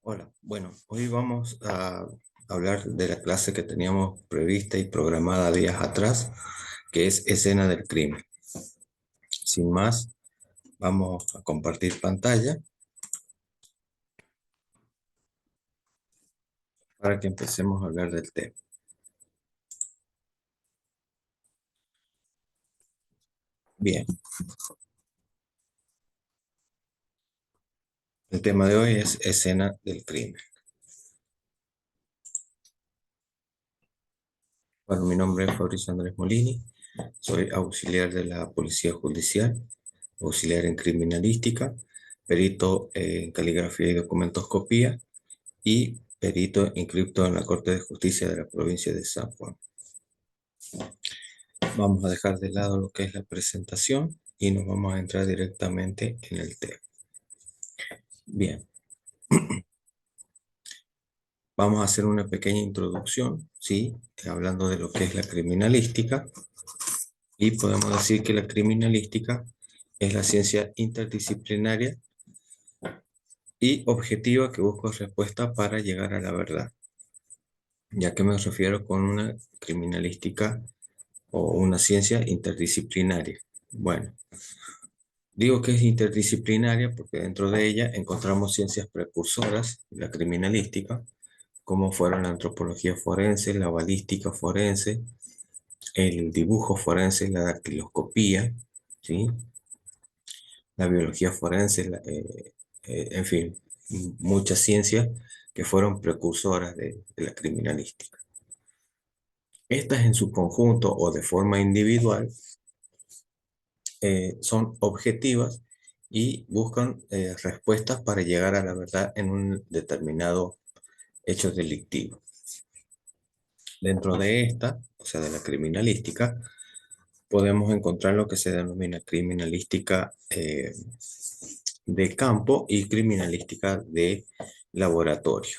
Hola, bueno, hoy vamos a hablar de la clase que teníamos prevista y programada días atrás, que es escena del crimen. Sin más, vamos a compartir pantalla para que empecemos a hablar del tema. Bien, el tema de hoy es escena del crimen. Bueno, mi nombre es Fabricio Andrés Molini, soy auxiliar de la Policía Judicial, auxiliar en criminalística, perito en caligrafía y documentoscopía y perito inscripto en la Corte de Justicia de la provincia de San Juan. Vamos a dejar de lado lo que es la presentación y nos vamos a entrar directamente en el tema. Bien, vamos a hacer una pequeña introducción, ¿sí? Hablando de lo que es la criminalística, y podemos decir que la criminalística es la ciencia interdisciplinaria y objetiva que busca respuesta para llegar a la verdad. ¿Ya que me refiero con una criminalística o una ciencia interdisciplinaria? Bueno, digo que es interdisciplinaria porque dentro de ella encontramos ciencias precursoras de la criminalística, como fueron la antropología forense, la balística forense, el dibujo forense, la dactiloscopía, ¿sí? La biología forense, en fin, muchas ciencias que fueron precursoras de la criminalística. Estas en su conjunto o de forma individual son objetivas y buscan respuestas para llegar a la verdad en un determinado hecho delictivo. Dentro de esta, o sea, de la criminalística, podemos encontrar lo que se denomina criminalística de campo y criminalística de laboratorio.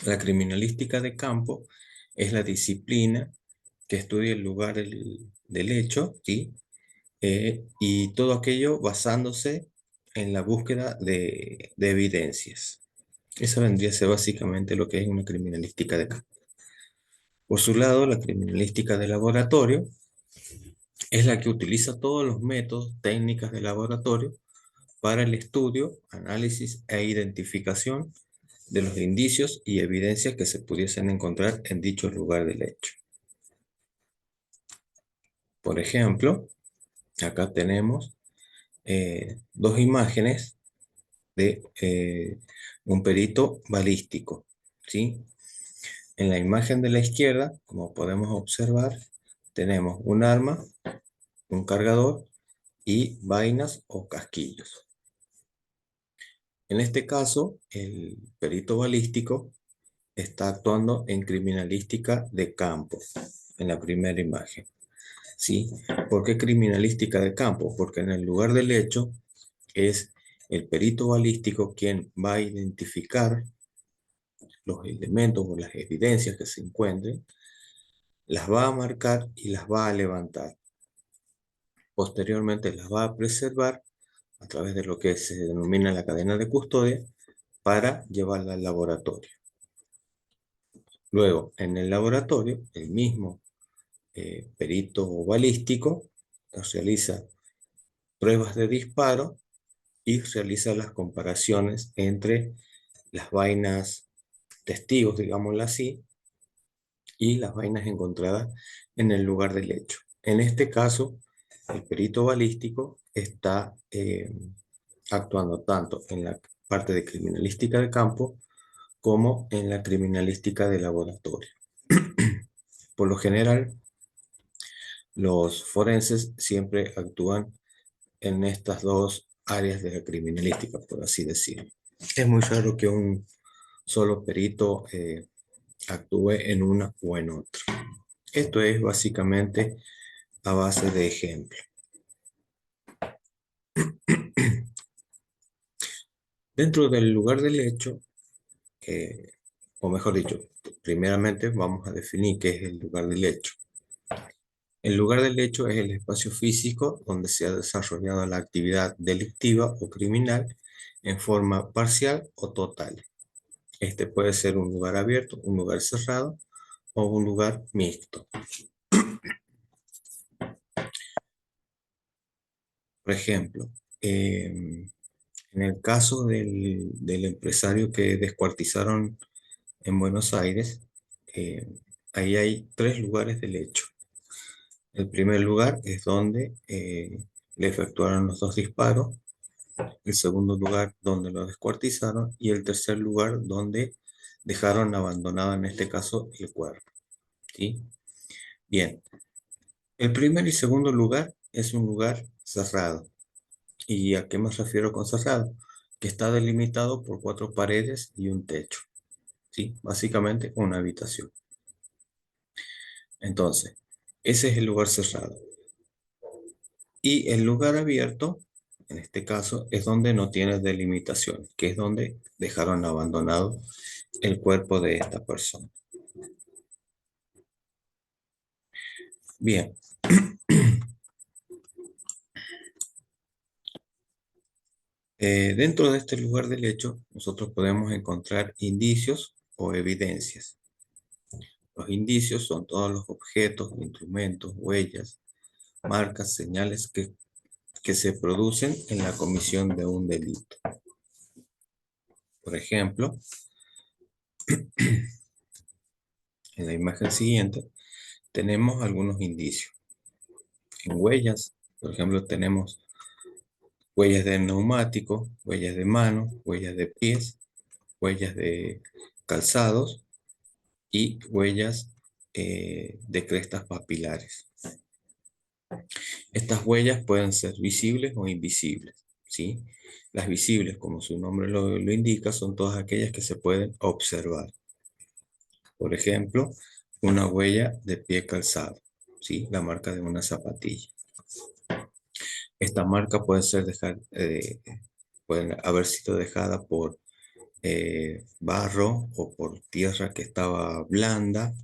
La criminalística de campo es la disciplina que estudia el lugar del hecho, ¿sí? Y todo aquello basándose en la búsqueda de evidencias. Eso vendría a ser básicamente lo que es una criminalística de campo. Por su lado, la criminalística de laboratorio es la que utiliza todos los métodos, técnicas de laboratorio para el estudio, análisis e identificación de los indicios y evidencias que se pudiesen encontrar en dicho lugar del hecho. Por ejemplo, acá tenemos dos imágenes de un perito balístico, ¿sí? En la imagen de la izquierda, como podemos observar, tenemos un arma, un cargador y vainas o casquillos. En este caso, el perito balístico está actuando en criminalística de campo, en la primera imagen, ¿sí? ¿Por qué criminalística de campo? Porque en el lugar del hecho es el perito balístico quien va a identificar los elementos o las evidencias que se encuentren, las va a marcar y las va a levantar. Posteriormente las va a preservar a través de lo que se denomina la cadena de custodia para llevarla al laboratorio. Luego, en el laboratorio, el mismo perito balístico realiza pruebas de disparo y realiza las comparaciones entre las vainas testigos, digámoslo así, y las vainas encontradas en el lugar del hecho. En este caso, el perito balístico está actuando tanto en la parte de criminalística de campo como en la criminalística de laboratorio. Por lo general, los forenses siempre actúan en estas dos áreas de la criminalística, por así decirlo. Es muy raro que un solo perito actúe en una o en otra. Esto es básicamente a base de ejemplo. Dentro del lugar del hecho, o mejor dicho, primeramente vamos a definir qué es el lugar del hecho. El lugar del hecho es el espacio físico donde se ha desarrollado la actividad delictiva o criminal en forma parcial o total. Este puede ser un lugar abierto, un lugar cerrado o un lugar mixto. Por ejemplo, en el caso del empresario que descuartizaron en Buenos Aires, eh, ahí hay tres lugares del hecho. El primer lugar es donde le efectuaron los dos disparos, el segundo lugar donde lo descuartizaron y el tercer lugar donde dejaron abandonado en este caso el cuerpo. ¿Sí? Bien, el primer y segundo lugar es un lugar cerrado. ¿Y a qué me refiero con cerrado? Que está delimitado por 4 paredes y un techo. ¿Sí? Básicamente una habitación. Entonces, ese es el lugar cerrado. Y el lugar abierto, en este caso, es donde no tiene delimitación, que es donde dejaron abandonado el cuerpo de esta persona. Bien. Dentro de este lugar del hecho, nosotros podemos encontrar indicios o evidencias. Los indicios son todos los objetos, instrumentos, huellas, marcas, señales que se producen en la comisión de un delito. Por ejemplo, en la imagen siguiente tenemos algunos indicios. En huellas, por ejemplo, tenemos huellas de neumático, huellas de mano, huellas de pies, huellas de calzados y huellas de crestas papilares. Estas huellas pueden ser visibles o invisibles, ¿sí? Las visibles, como su nombre lo indica, son todas aquellas que se pueden observar. Por ejemplo, una huella de pie calzado, ¿sí? La marca de una zapatilla. Esta marca puede ser pueden haber sido dejada por barro o por tierra que estaba blanda,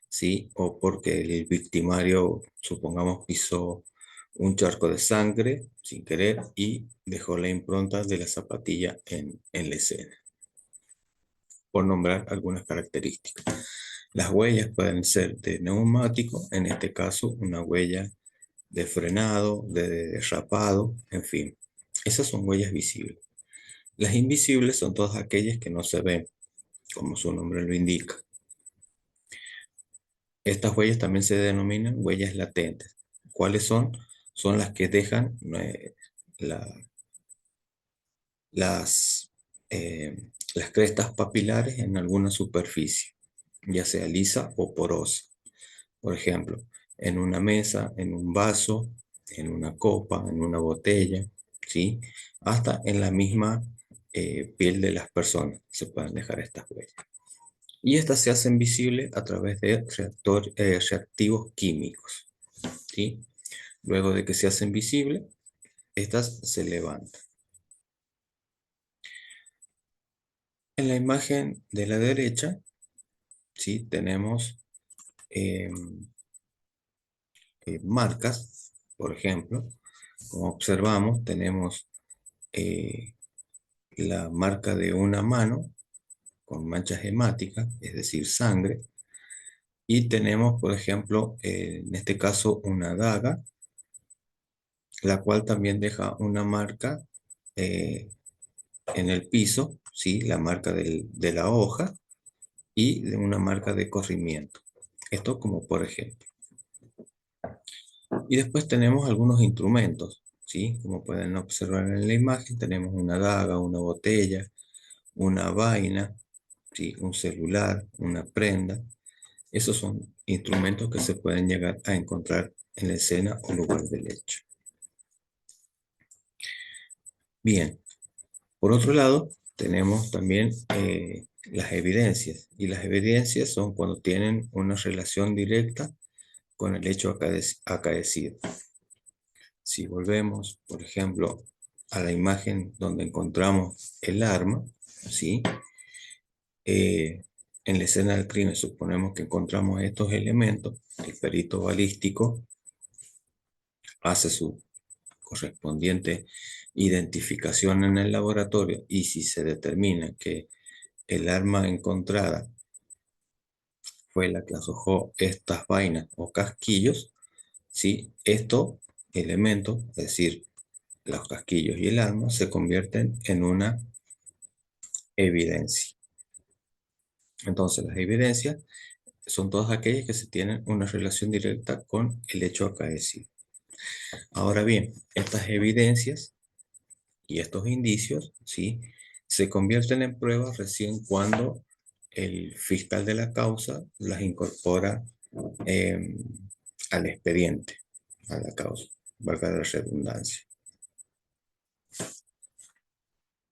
¿sí? O porque el victimario, supongamos, pisó un charco de sangre sin querer y dejó la impronta de la zapatilla en la escena, por nombrar algunas características. Las huellas pueden ser de neumático, en este caso una huella de frenado, de derrapado, en fin. Esas son huellas visibles. Las invisibles son todas aquellas que no se ven, como su nombre lo indica. Estas huellas también se denominan huellas latentes. ¿Cuáles son? Son las que dejan la- las, las crestas papilares en alguna superficie, ya sea lisa o porosa. Por ejemplo, en una mesa, en un vaso, en una copa, en una botella, ¿sí? Hasta en la misma piel de las personas se pueden dejar estas huellas. Y estas se hacen visibles a través de reactivos químicos, ¿sí? Luego de que se hacen visibles, estas se levantan. En la imagen de la derecha, ¿sí? Tenemos eh, marcas, por ejemplo. Como observamos, tenemos eh, la marca de una mano con manchas hemáticas, es decir, sangre. Y tenemos, por ejemplo, en este caso, una daga, la cual también deja una marca eh, en el piso, ¿sí? La marca de la hoja y de una marca de corrimiento. Esto como por ejemplo. Y después tenemos algunos instrumentos, ¿sí? Como pueden observar en la imagen, tenemos una daga, una botella, una vaina, ¿sí? Un celular, una prenda. Esos son instrumentos que se pueden llegar a encontrar en la escena o lugar del hecho. Bien, por otro lado, tenemos también las evidencias. Y las evidencias son cuando tienen una relación directa con el hecho acaecido. Si volvemos, por ejemplo, a la imagen donde encontramos el arma, ¿sí? En la escena del crimen suponemos que encontramos estos elementos. El perito balístico hace su correspondiente identificación en el laboratorio y si se determina que el arma encontrada fue la que arrojó estas vainas o casquillos, ¿sí? Estos elementos, es decir, los casquillos y el arma, se convierten en una evidencia. Entonces, las evidencias son todas aquellas que se tienen una relación directa con el hecho acaecido. Ahora bien, estas evidencias y estos indicios, ¿sí? Se convierten en pruebas recién cuando el fiscal de la causa las incorpora eh, al expediente, a la causa, valga la redundancia.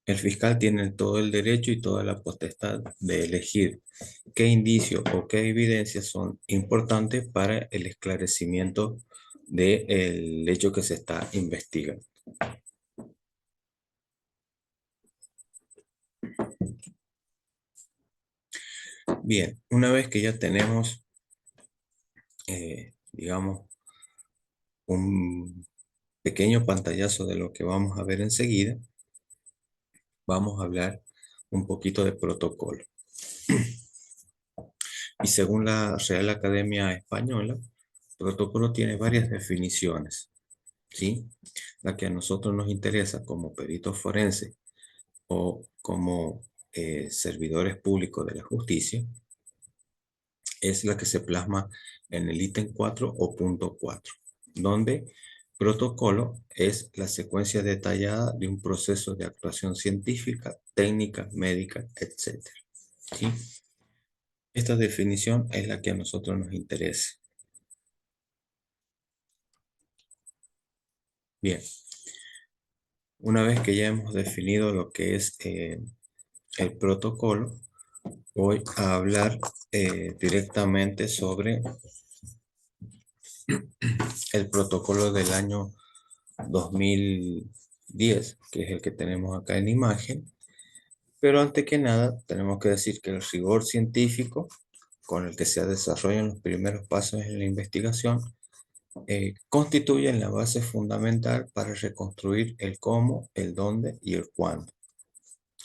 El fiscal tiene todo el derecho y toda la potestad de elegir qué indicios o qué evidencias son importantes para el esclarecimiento del hecho que se está investigando. Bien, una vez que ya tenemos, digamos, un pequeño pantallazo de lo que vamos a ver enseguida, vamos a hablar un poquito de protocolo. Y según la Real Academia Española, protocolo tiene varias definiciones, ¿sí? La que a nosotros nos interesa como peritos forenses o como servidores públicos de la justicia es la que se plasma en el ítem 4 o punto 4, donde protocolo es la secuencia detallada de un proceso de actuación científica, técnica, médica, etc. ¿Sí? Esta definición es la que a nosotros nos interesa. Bien, una vez que ya hemos definido lo que es el protocolo, voy a hablar directamente sobre el protocolo del año 2010, que es el que tenemos acá en imagen. Pero antes que nada, tenemos que decir que el rigor científico con el que se desarrollan los primeros pasos en la investigación constituyen la base fundamental para reconstruir el cómo, el dónde y el cuándo.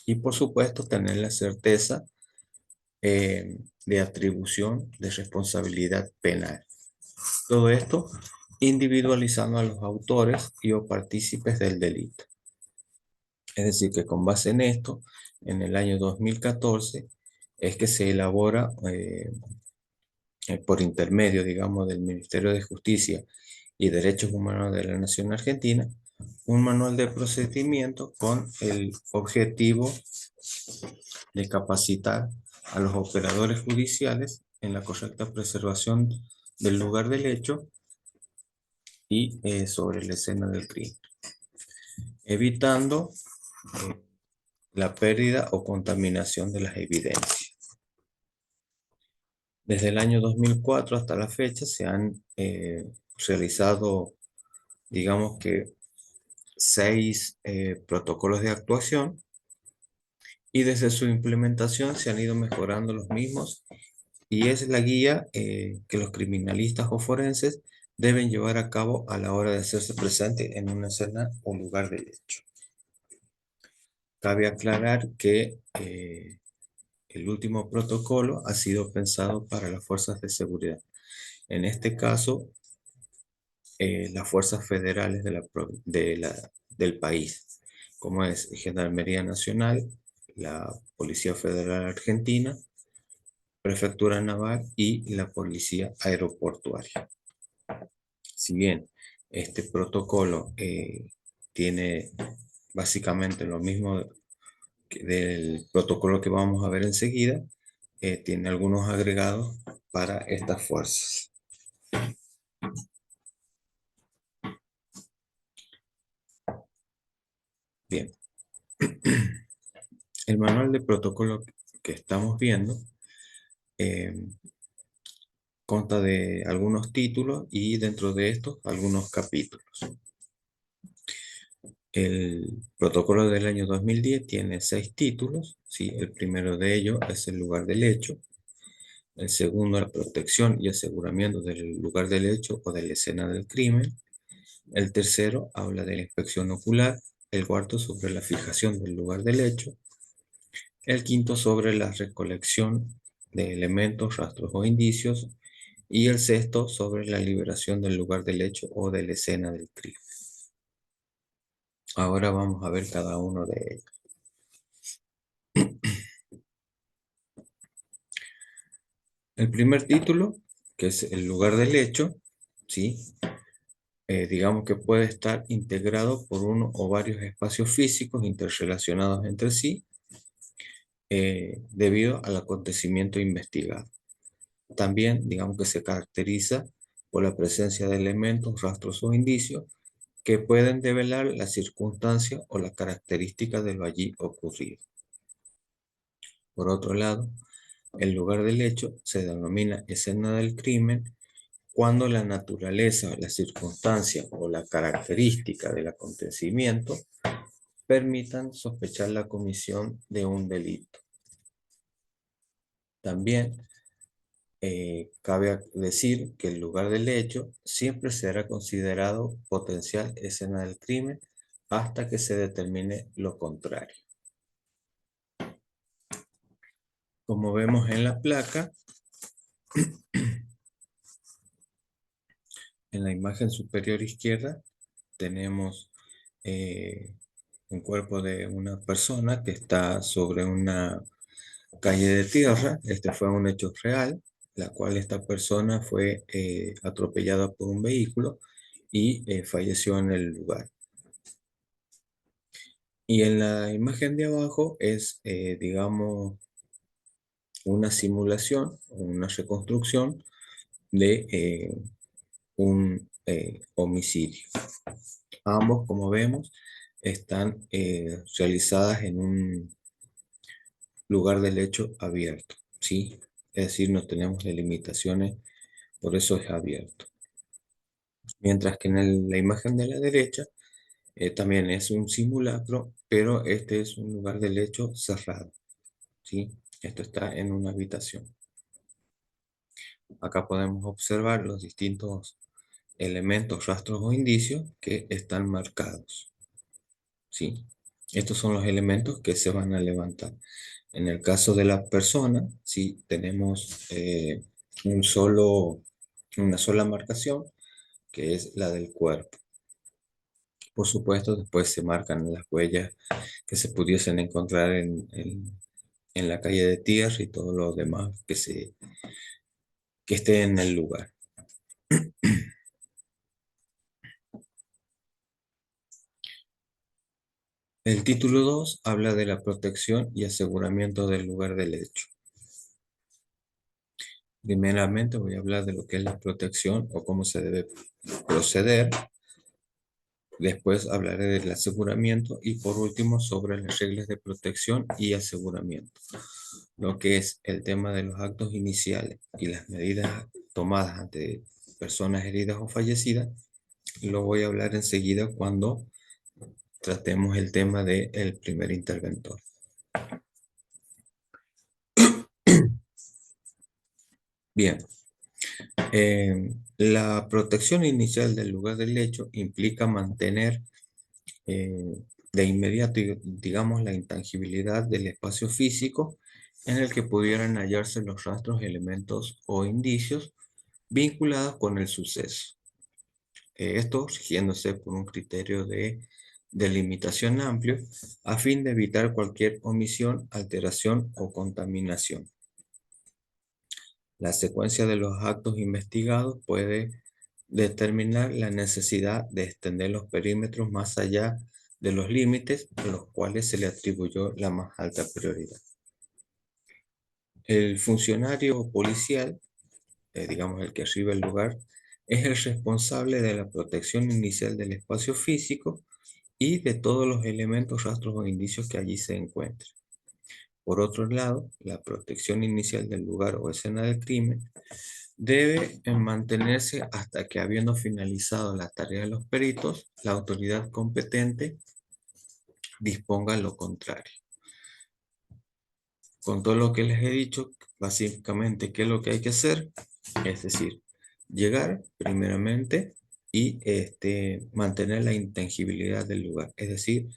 Y por supuesto, tener la certeza de atribución de responsabilidad penal. Todo esto individualizando a los autores y o partícipes del delito. Es decir, que con base en esto, en el año 2014, es que se elabora por intermedio, digamos, del Ministerio de Justicia y Derechos Humanos de la Nación Argentina, un manual de procedimiento con el objetivo de capacitar a los operadores judiciales en la correcta preservación del lugar del hecho y sobre la escena del crimen, evitando la pérdida o contaminación de las evidencias. Desde el año 2004 hasta la fecha se han realizado, digamos que, 6 protocolos de actuación y desde su implementación se han ido mejorando los mismos y es la guía que los criminalistas o forenses deben llevar a cabo a la hora de hacerse presente en una escena o lugar del hecho. Cabe aclarar que el último protocolo ha sido pensado para las fuerzas de seguridad. En este caso, las fuerzas federales del país, como es Gendarmería Nacional, la Policía Federal Argentina, Prefectura Naval y la Policía Aeroportuaria. Si bien este protocolo tiene básicamente lo mismo del protocolo que vamos a ver enseguida, tiene algunos agregados para estas fuerzas. Bien, el manual de protocolo que estamos viendo eh, consta de algunos títulos y dentro de estos algunos capítulos. El protocolo del año 2010 tiene 6 títulos, ¿sí? El primero de ellos es el lugar del hecho, el segundo la protección y aseguramiento del lugar del hecho o de la escena del crimen, El tercero habla de la inspección ocular. El cuarto sobre la fijación del lugar del hecho. El quinto sobre la recolección de elementos, rastros o indicios. Y el sexto sobre la liberación del lugar del hecho o de la escena del crimen. Ahora vamos a ver cada uno de ellos. El primer título, que es el lugar del hecho, ¿sí? Digamos que puede estar integrado por uno o varios espacios físicos interrelacionados entre sí debido al acontecimiento investigado. También, digamos que se caracteriza por la presencia de elementos, rastros o indicios que pueden develar la circunstancia o la característica de lo allí ocurrido. Por otro lado, el lugar del hecho se denomina escena del crimen cuando la naturaleza, la circunstancia o la característica del acontecimiento permitan sospechar la comisión de un delito. También cabe decir que el lugar del hecho siempre será considerado potencial escena del crimen hasta que se determine lo contrario. Como vemos en la placa, en la imagen superior izquierda tenemos un cuerpo de una persona que está sobre una calle de tierra. Este fue un hecho real, la cual esta persona fue atropellada por un vehículo y falleció en el lugar. Y en la imagen de abajo es, digamos, una simulación, una reconstrucción de un homicidio. Ambos, como vemos, están realizadas en un lugar del hecho abierto, ¿sí? Es decir, no tenemos delimitaciones, por eso es abierto. Mientras que en la imagen de la derecha también es un simulacro, pero este es un lugar del hecho cerrado, ¿sí? Esto está en una habitación. Acá podemos observar los distintos elementos, rastros o indicios que están marcados, ¿sí? Estos son los elementos que se van a levantar. En el caso de la persona, si tenemos una sola marcación, que es la del cuerpo. Por supuesto, después se marcan las huellas que se pudiesen encontrar en la calle de tierra y todo lo demás que esté en el lugar. El título 2 habla de la protección y aseguramiento del lugar del hecho. Primeramente voy a hablar de lo que es la protección o cómo se debe proceder. Después hablaré del aseguramiento y por último sobre las reglas de protección y aseguramiento. Lo que es el tema de los actos iniciales y las medidas tomadas ante personas heridas o fallecidas, lo voy a hablar enseguida cuando tratemos el tema del primer interventor. Bien, la protección inicial del lugar del hecho implica mantener de inmediato, digamos, la intangibilidad del espacio físico en el que pudieran hallarse los rastros, elementos o indicios vinculados con el suceso. Esto rigiéndose por un criterio de delimitación amplio a fin de evitar cualquier omisión, alteración o contaminación. La secuencia de los actos investigados puede determinar la necesidad de extender los perímetros más allá de los límites a los cuales se le atribuyó la más alta prioridad. El funcionario policial, digamos el que arriba el lugar, es el responsable de la protección inicial del espacio físico y de todos los elementos, rastros o indicios que allí se encuentren. Por otro lado, la protección inicial del lugar o escena del crimen debe mantenerse hasta que, habiendo finalizado la tarea de los peritos, la autoridad competente disponga lo contrario. Con todo lo que les he dicho, básicamente, ¿qué es lo que hay que hacer? Es decir, llegar primeramente y mantener la intangibilidad del lugar, es decir,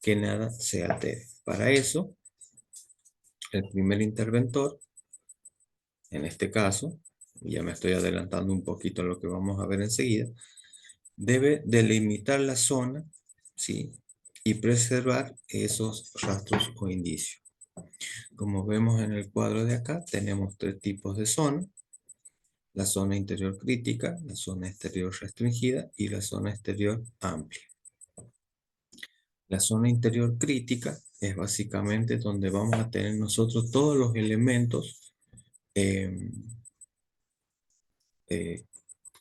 que nada se altere. Para eso, el primer interventor, en este caso, ya me estoy adelantando un poquito a lo que vamos a ver enseguida, debe delimitar la zona, ¿sí? Y preservar esos rastros o indicios. Como vemos en el cuadro de acá, tenemos tres tipos de zona: la zona interior crítica, la zona exterior restringida y la zona exterior amplia. La zona interior crítica es básicamente donde vamos a tener nosotros todos los elementos eh, eh,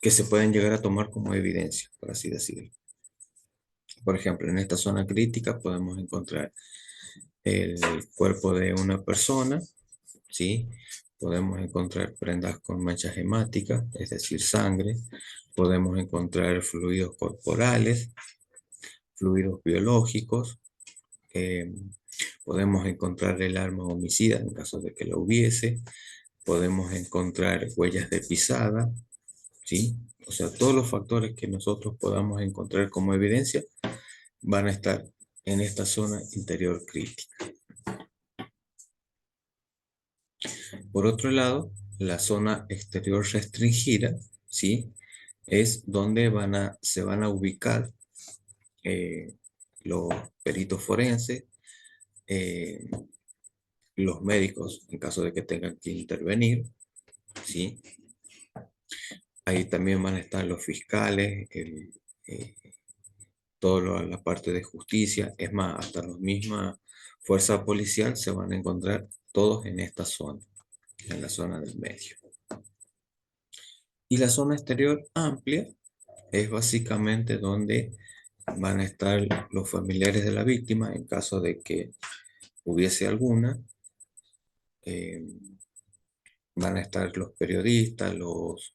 que se pueden llegar a tomar como evidencia, por así decirlo. Por ejemplo, en esta zona crítica podemos encontrar el cuerpo de una persona, ¿sí? Podemos encontrar prendas con manchas hemáticas, es decir, sangre. Podemos encontrar fluidos corporales, fluidos biológicos. eh, Podemos encontrar el arma homicida en caso de que lo hubiese. Podemos encontrar huellas de pisada, ¿sí? O sea, todos los factores que nosotros podamos encontrar como evidencia van a estar en esta zona interior crítica. Por otro lado, la zona exterior restringida, ¿sí? Es donde se van a ubicar eh, los peritos forenses, eh, los médicos en caso de que tengan que intervenir, ¿sí? Ahí también van a estar los fiscales, eh, toda la parte de justicia, es más, hasta la misma fuerza policial se van a encontrar todos en esta zona, en la zona del medio. Y la zona exterior amplia es básicamente donde van a estar los familiares de la víctima en caso de que hubiese alguna. eh, Van a estar los periodistas, los,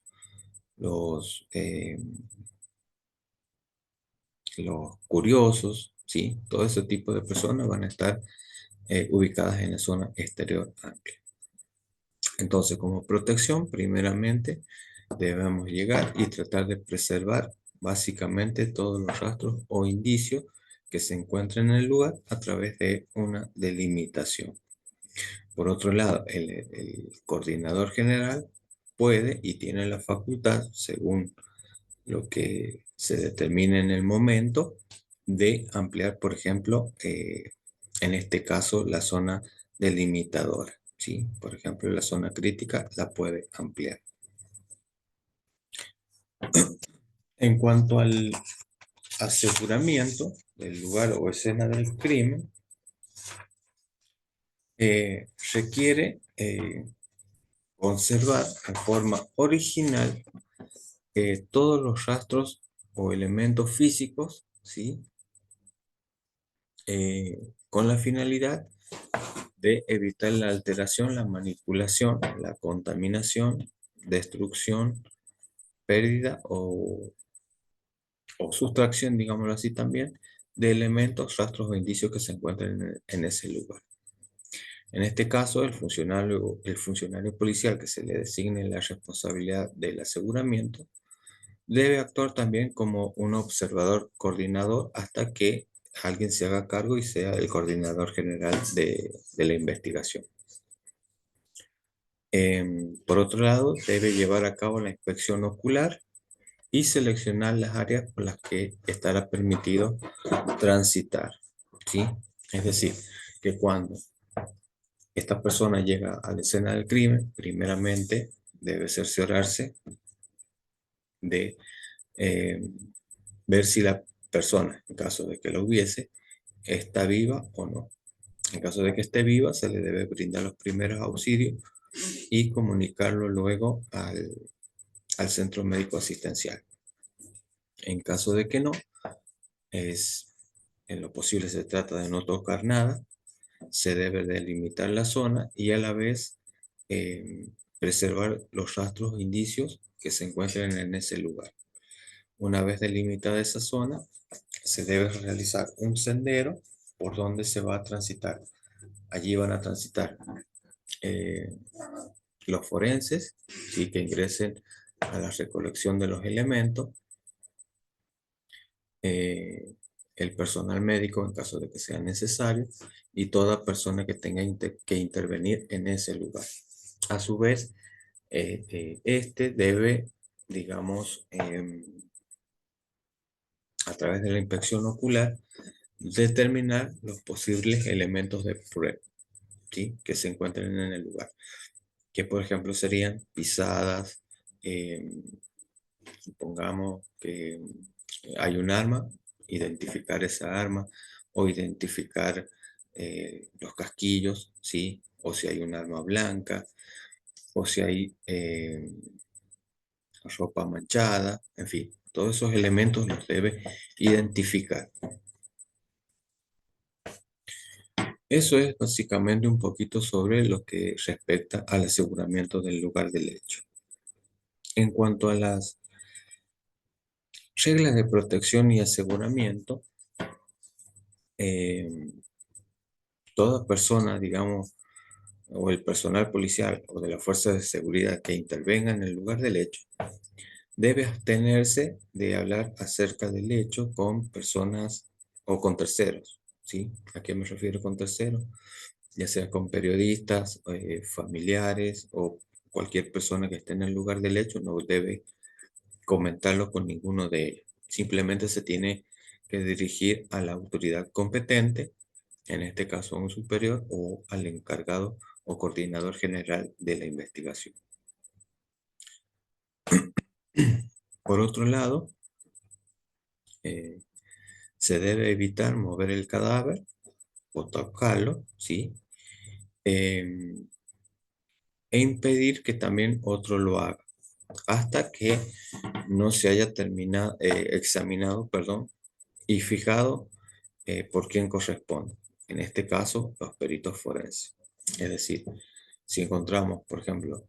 eh, los curiosos, ¿sí? Todo ese tipo de personas van a estar ubicadas en la zona exterior amplia. Entonces, como protección, primeramente debemos llegar y tratar de preservar básicamente todos los rastros o indicios que se encuentren en el lugar a través de una delimitación. Por otro lado, el coordinador general puede y tiene la facultad, según lo que se determine en el momento, de ampliar, por ejemplo, en este caso, la zona delimitadora, ¿sí? Por ejemplo, la zona crítica la puede ampliar. En cuanto al aseguramiento del lugar o escena del crimen, requiere conservar en forma original todos los rastros o elementos físicos, ¿sí? Con la finalidad de evitar la alteración, la manipulación, la contaminación, destrucción, pérdida o sustracción, digámoslo así también, de elementos, rastros o indicios que se encuentren en ese lugar. En este caso, el funcionario policial que se le designe la responsabilidad del aseguramiento debe actuar también como un observador coordinador hasta que alguien se haga cargo y sea el coordinador general de la investigación. Por otro lado, debe llevar a cabo la inspección ocular y seleccionar las áreas por las que estará permitido transitar, ¿sí? Es decir, que cuando esta persona llega a la escena del crimen, primeramente debe cerciorarse de eh, ver si la persona, en caso de que lo hubiese, está viva o no. En caso de que esté viva, se le debe brindar los primeros auxilios y comunicarlo luego al centro médico asistencial. En caso de que no, en lo posible se trata de no tocar nada, se debe delimitar la zona y a la vez preservar los rastros e indicios que se encuentren en ese lugar. Una vez delimitada esa zona, se debe realizar un sendero por donde se va a transitar. Allí van a transitar eh, los forenses, ¿sí? Que ingresen a la recolección de los elementos, el personal médico en caso de que sea necesario y toda persona que tenga que intervenir en ese lugar. A su vez, este debe, digamos, a través de la inspección ocular, determinar los posibles elementos de prueba, ¿sí?, que se encuentren en el lugar, que por ejemplo serían pisadas, supongamos que hay un arma, identificar esa arma o identificar los casquillos, ¿sí?, o si hay un arma blanca, o si hay ropa manchada, en fin, todos esos elementos los debe identificar. Eso es básicamente un poquito sobre lo que respecta al aseguramiento del lugar del hecho. En cuanto a las reglas de protección y aseguramiento, eh, toda persona, digamos, o el personal policial o de las fuerzas de seguridad que intervenga en el lugar del hecho, debe abstenerse de hablar acerca del hecho con personas o con terceros, ¿sí? ¿A qué me refiero con terceros? Ya sea con periodistas, familiares o cualquier persona que esté en el lugar del hecho, no debe comentarlo con ninguno de ellos. Simplemente se tiene que dirigir a la autoridad competente, en este caso a un superior o al encargado o coordinador general de la investigación. Por otro lado, eh, se debe evitar mover el cadáver o tocarlo, ¿sí? E impedir que también otro lo haga, hasta que no se haya examinado, perdón, y fijado por quién corresponde. En este caso, los peritos forenses. Es decir, si encontramos, por ejemplo,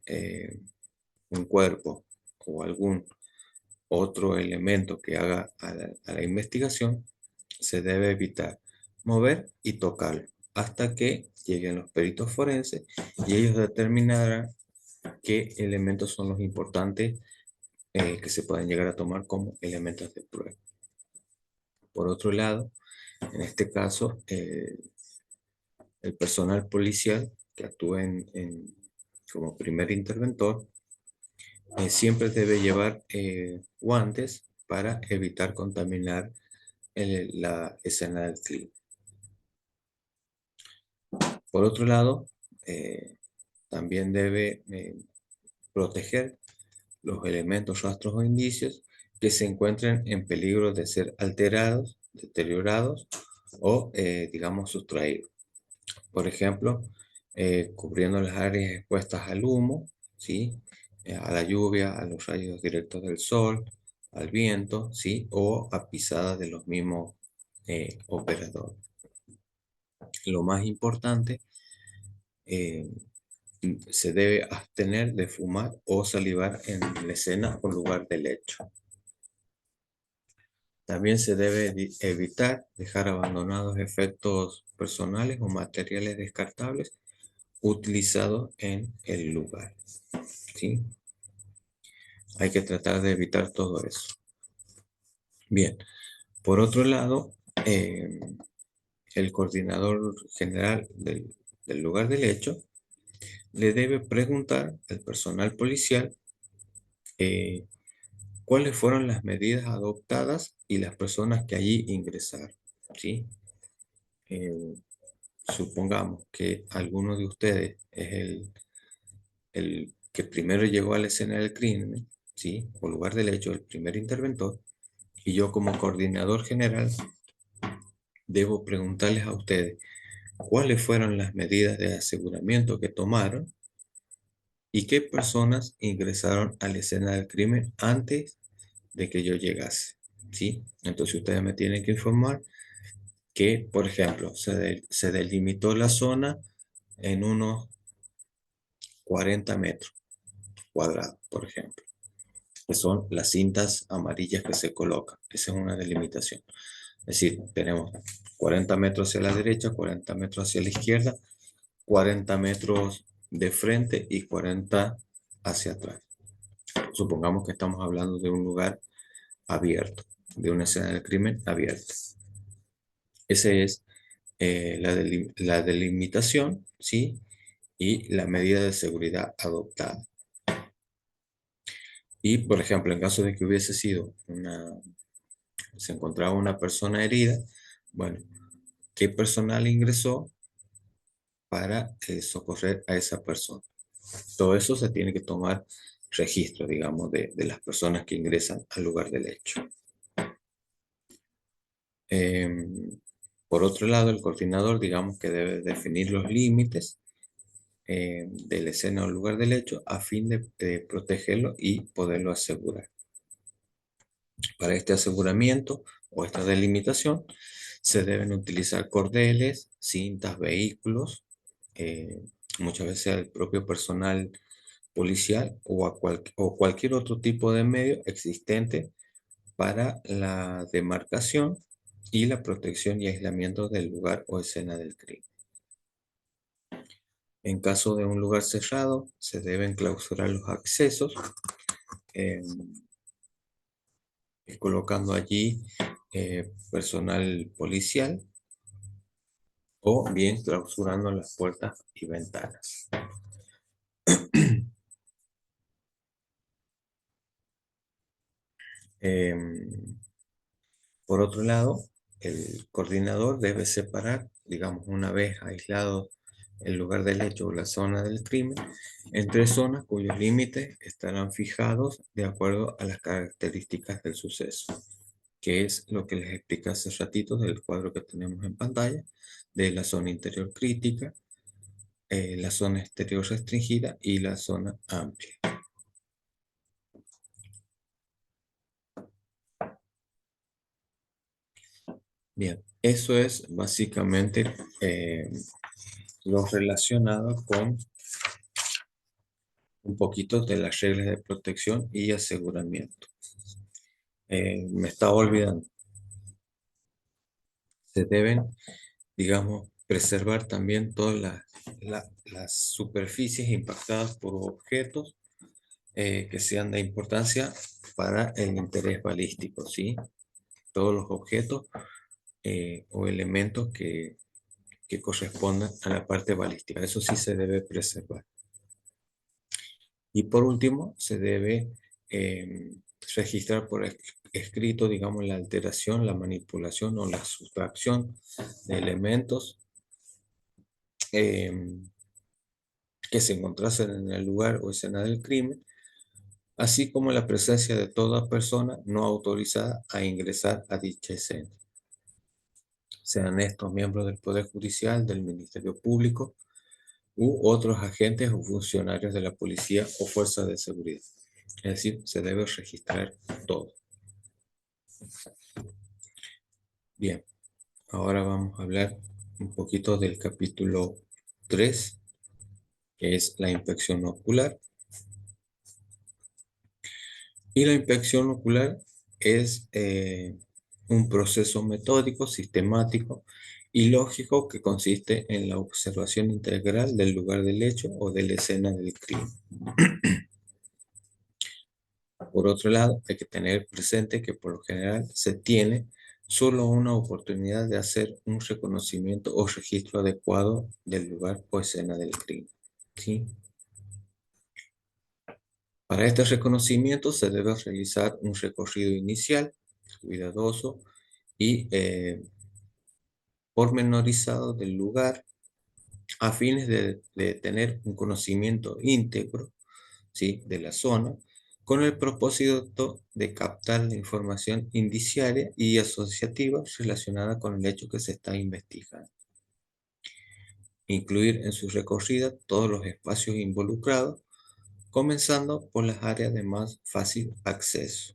un cuerpo o algún otro elemento que haga a la investigación, se debe evitar mover y tocarlo hasta que lleguen los peritos forenses y ellos determinarán qué elementos son los importantes que se pueden llegar a tomar como elementos de prueba. Por otro lado, en este caso, el personal policial que actúa como primer interventor siempre debe llevar guantes para evitar contaminar la escena del crimen. Por otro lado, también debe proteger los elementos, rastros o indicios que se encuentren en peligro de ser alterados, deteriorados o, digamos, sustraídos. Por ejemplo, cubriendo las áreas expuestas al humo, ¿sí? A la lluvia, a los rayos directos del sol, al viento, ¿sí?, o a pisadas de los mismos operadores. Lo más importante, eh, se debe abstener de fumar o salivar en la escena o lugar del hecho. También se debe evitar dejar abandonados efectos personales o materiales descartables utilizados en el lugar, ¿sí? Hay que tratar de evitar todo eso. Bien, por otro lado, el coordinador general del lugar del hecho le debe preguntar al personal policial cuáles fueron las medidas adoptadas y las personas que allí ingresaron, ¿sí? Eh, Supongamos que alguno de ustedes es el que primero llegó a la escena del crimen, ¿sí?, o lugar del hecho, el primer interventor, y yo como coordinador general debo preguntarles a ustedes cuáles fueron las medidas de aseguramiento que tomaron y qué personas ingresaron a la escena del crimen antes de que yo llegase, ¿sí? Entonces ustedes me tienen que informar que, por ejemplo, se delimitó la zona en unos 40 metros cuadrados, por ejemplo, que son las cintas amarillas que se colocan. Esa es una delimitación. Es decir, tenemos 40 metros hacia la derecha, 40 metros hacia la izquierda, 40 metros de frente y 40 hacia atrás. Supongamos que estamos hablando de un lugar abierto. de una escena del crimen abierta. Esa es la delimitación, ¿sí? Y la medida de seguridad adoptada. Y, por ejemplo, en caso de que hubiese sido se encontraba una persona herida, bueno, ¿qué personal ingresó para socorrer a esa persona? Todo eso se tiene que tomar registro, digamos, de las personas que ingresan al lugar del hecho. Em, por otro lado, el coordinador, digamos que debe definir los límites de la escena o lugar del hecho a fin de protegerlo y poderlo asegurar. Para este aseguramiento o esta delimitación se deben utilizar cordeles, cintas, vehículos, eh, muchas veces el propio personal policial o cualquier otro tipo de medio existente para la demarcación y la protección y aislamiento del lugar o escena del crimen. En caso de un lugar cerrado, se deben clausurar los accesos, eh, colocando allí personal policial o bien clausurando las puertas y ventanas. Em, por otro lado, el coordinador debe separar, digamos, una vez aislado el lugar del hecho o la zona del crimen, en tres zonas cuyos límites estarán fijados de acuerdo a las características del suceso, que es lo que les expliqué hace ratito del cuadro que tenemos en pantalla, de la zona interior crítica, la zona exterior restringida y la zona amplia. Bien, eso es básicamente lo relacionado con un poquito de las reglas de protección y aseguramiento. Me estaba olvidando. Se deben, digamos, preservar también todas las superficies impactadas por objetos que sean de importancia para el interés balístico, ¿sí? Todos los objetos o elementos que correspondan a la parte balística. Eso sí se debe preservar. Y por último, se debe eh, registrar por escrito, digamos, la alteración, la manipulación o la sustracción de elementos eh, que se encontrasen en el lugar o escena del crimen, así como la presencia de toda persona no autorizada a ingresar a dicha escena. Sean estos miembros del Poder Judicial, del Ministerio Público u otros agentes o funcionarios de la policía o fuerzas de seguridad. Es decir, se debe registrar todo. Bien, ahora vamos a hablar un poquito del capítulo 3, que es la inspección ocular. Y la inspección ocular es un proceso metódico, sistemático y lógico que consiste en la observación integral del lugar del hecho o de la escena del crimen. Por otro lado, hay que tener presente que por lo general se tiene solo una oportunidad de hacer un reconocimiento o registro adecuado del lugar o escena del crimen, ¿sí? Para este reconocimiento se debe realizar un recorrido inicial, cuidadoso y pormenorizado del lugar a fines de tener un conocimiento íntegro, ¿sí?, de la zona, con el propósito de captar la información indiciaria y asociativa relacionada con el hecho que se está investigando. Incluir en su recorrida todos los espacios involucrados, comenzando por las áreas de más fácil acceso.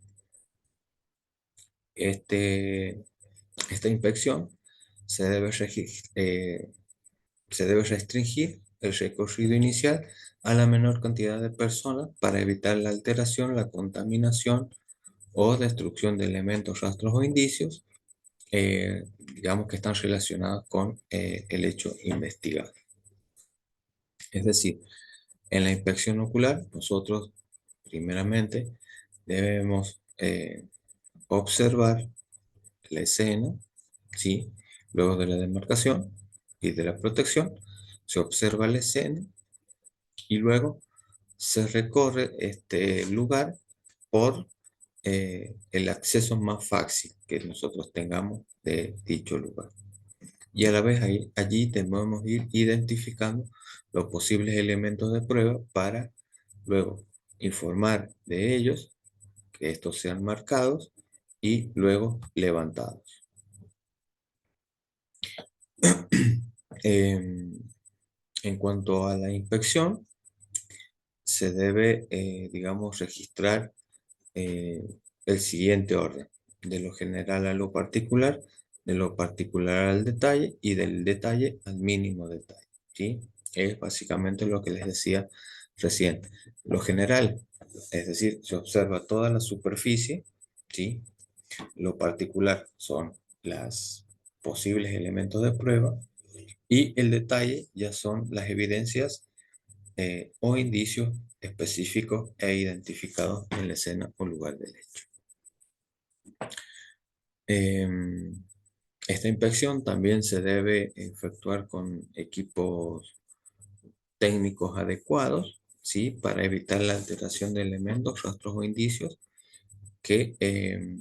Esta inspección se debe, se debe restringir el recorrido inicial a la menor cantidad de personas para evitar la alteración, la contaminación o destrucción de elementos, rastros o indicios, digamos que están relacionados con el hecho investigado. Es decir, en la inspección ocular, nosotros primeramente debemos observar la escena, ¿sí? Luego de la demarcación y de la protección, se observa la escena y luego se recorre este lugar por el acceso más fácil que nosotros tengamos de dicho lugar. Y a la vez allí debemos ir identificando los posibles elementos de prueba para luego informar de ellos, que estos sean marcados y luego levantados. Em, en cuanto a la inspección, se debe, digamos, registrar eh, el siguiente orden: de lo general a lo particular, de lo particular al detalle y del detalle al mínimo detalle, ¿sí? Es básicamente lo que les decía recién. Lo general, es decir, se observa toda la superficie, ¿sí? Lo particular son los posibles elementos de prueba y el detalle ya son las evidencias o indicios específicos e identificados en la escena o lugar del hecho. Em, Esta inspección también se debe efectuar con equipos técnicos adecuados, ¿sí? Para evitar la alteración de elementos, rastros o indicios que,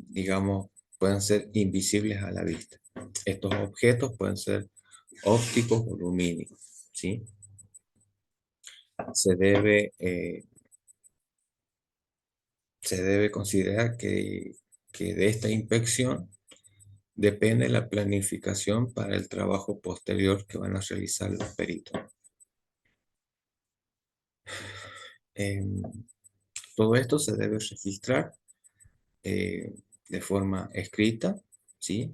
digamos, puedan ser invisibles a la vista. Estos objetos pueden ser ópticos o lumínicos, ¿sí? Se debe, eh, Se debe considerar que de esta inspección depende la planificación para el trabajo posterior que van a realizar los peritos. Em, Todo esto se debe registrar eh, de forma escrita, ¿sí?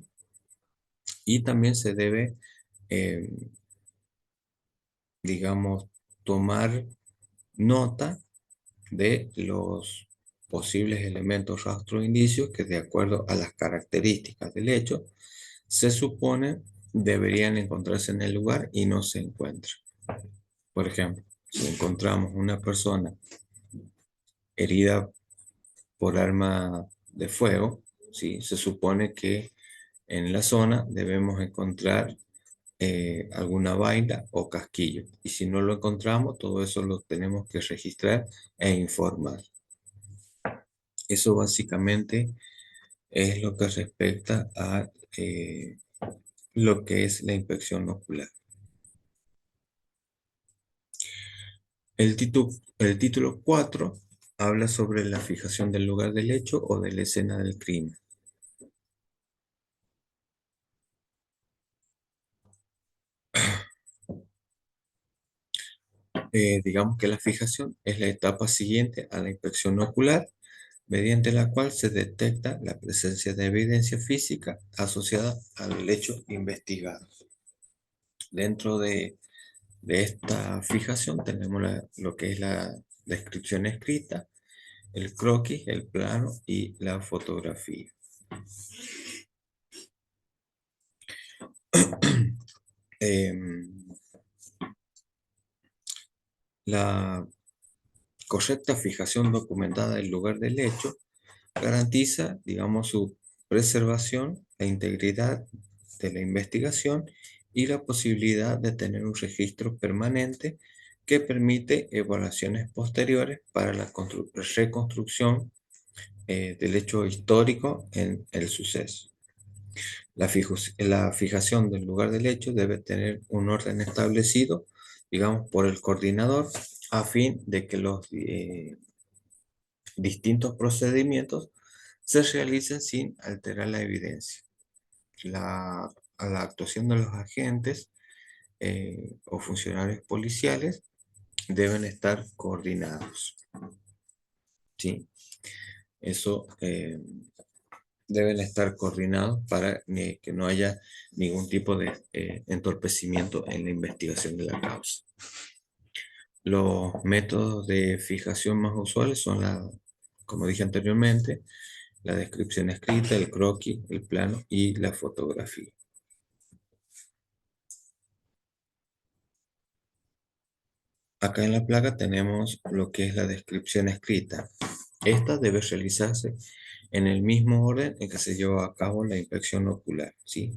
Y también se debe, em, digamos, tomar nota de los posibles elementos, rastros, indicios que de acuerdo a las características del hecho se supone deberían encontrarse en el lugar y no se encuentran. Por ejemplo, si encontramos una persona herida por arma de fuego, ¿sí? Se supone que en la zona debemos encontrar alguna vaina o casquillo. Y si no lo encontramos, todo eso lo tenemos que registrar e informar. Eso básicamente es lo que respecta a lo que es la inspección ocular. El título 4 habla sobre la fijación del lugar del hecho o de la escena del crimen. Digamos que la fijación es la etapa siguiente a la inspección ocular, mediante la cual se detecta la presencia de evidencia física asociada al hecho investigado. Dentro de esta fijación tenemos lo que es la descripción escrita, el croquis, el plano y la fotografía. Em, la correcta fijación documentada del lugar del hecho garantiza, digamos, su preservación, la integridad de la investigación y la posibilidad de tener un registro permanente que permite evaluaciones posteriores para la reconstrucción del hecho histórico en el suceso. La fijación del lugar del hecho debe tener un orden establecido, digamos, por el coordinador, a fin de que los distintos procedimientos se realicen sin alterar la evidencia. A la actuación de los agentes o funcionarios policiales deben estar coordinados, ¿sí? Eso deben estar coordinados para que no haya ningún tipo de entorpecimiento en la investigación de la causa. Los métodos de fijación más usuales son como dije anteriormente, la descripción escrita, el croquis, el plano y la fotografía. Acá en la placa tenemos lo que es la descripción escrita. Esta debe realizarse en el mismo orden en que se lleva a cabo la inspección ocular, ¿sí?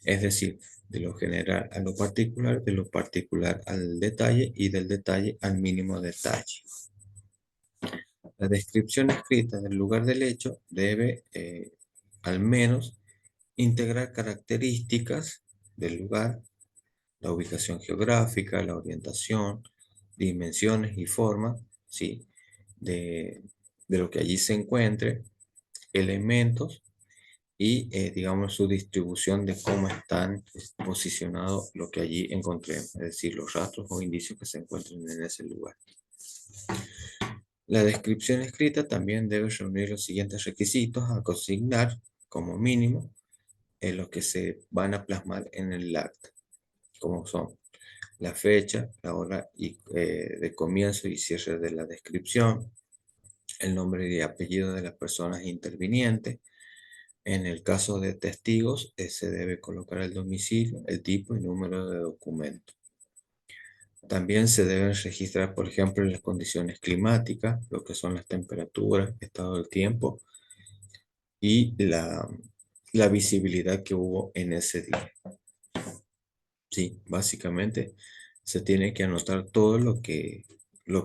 Es decir, de lo general a lo particular, de lo particular al detalle y del detalle al mínimo detalle. La descripción escrita del lugar del hecho debe al menos integrar características del lugar, la ubicación geográfica, la orientación, dimensiones y forma, ¿sí? de, de lo que allí se encuentre, elementos y, digamos, su distribución de cómo están posicionados lo que allí encontremos, es decir, los rastros o indicios que se encuentren en ese lugar. La descripción escrita también debe reunir los siguientes requisitos a consignar como mínimo en los que se van a plasmar en el acta, como son la fecha, la hora de comienzo y cierre de la descripción, el nombre y apellido de las personas intervinientes. En el caso de testigos, se debe colocar el domicilio, el tipo y número de documento. También se deben registrar, por ejemplo, las condiciones climáticas, lo que son las temperaturas, estado del tiempo y la visibilidad que hubo en ese día. Sí, básicamente se tiene que anotar todo lo que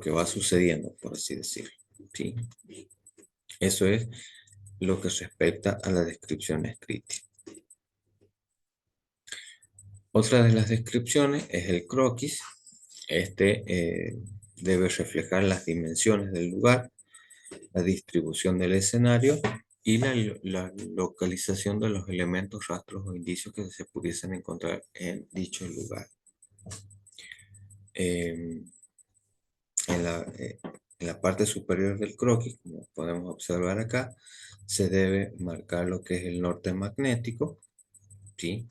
va sucediendo, por así decirlo. Sí, eso es lo que respecta a la descripción escrita. Otra de las descripciones es el croquis. Este debe reflejar las dimensiones del lugar, la distribución del escenario y la localización de los elementos, rastros o indicios que se pudiesen encontrar en dicho lugar. Em, en la parte superior del croquis, como podemos observar acá, se debe marcar lo que es el norte magnético, ¿sí?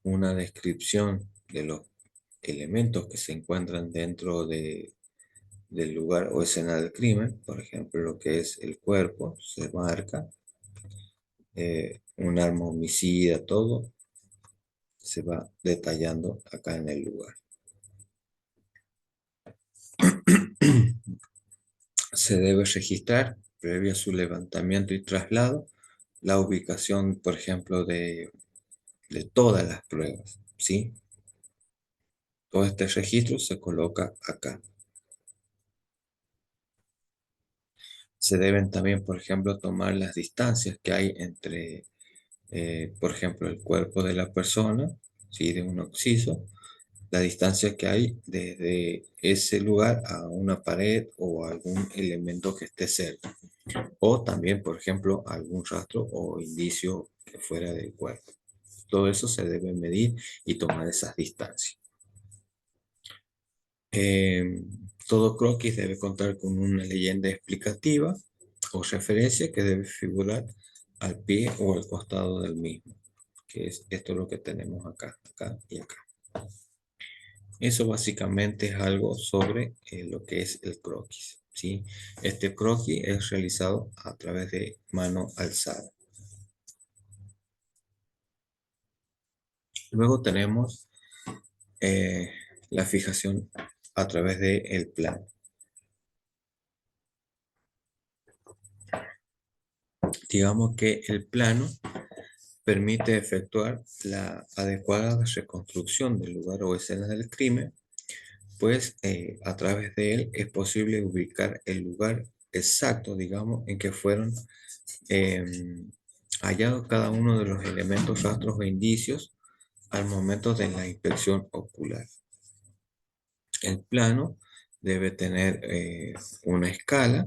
Una descripción de los elementos que se encuentran dentro del lugar o escena del crimen, por ejemplo, lo que es el cuerpo, se marca, un arma homicida, todo se va detallando acá en el lugar. Se debe registrar, previo a su levantamiento y traslado, la ubicación, por ejemplo, de todas las pruebas, ¿sí? Todo este registro se coloca acá. Se deben también, por ejemplo, tomar las distancias que hay entre, por ejemplo, el cuerpo de la persona, ¿sí? De un occiso, la distancia que hay desde ese lugar a una pared o algún elemento que esté cerca. O también, por ejemplo, algún rastro o indicio que fuera del cuerpo. Todo eso se debe medir y tomar esas distancias. Todo croquis debe contar con una leyenda explicativa o referencia que debe figurar al pie o al costado del mismo, que es esto lo que tenemos acá, acá y acá. Eso básicamente es algo sobre lo que es el croquis, ¿sí? Este croquis es realizado a través de mano alzada. Luego tenemos la fijación a través del plano. Digamos que el plano permite efectuar la adecuada reconstrucción del lugar o escena del crimen, pues a través de él es posible ubicar el lugar exacto, digamos, en que fueron hallados cada uno de los elementos, rastros e indicios al momento de la inspección ocular. El plano debe tener una escala,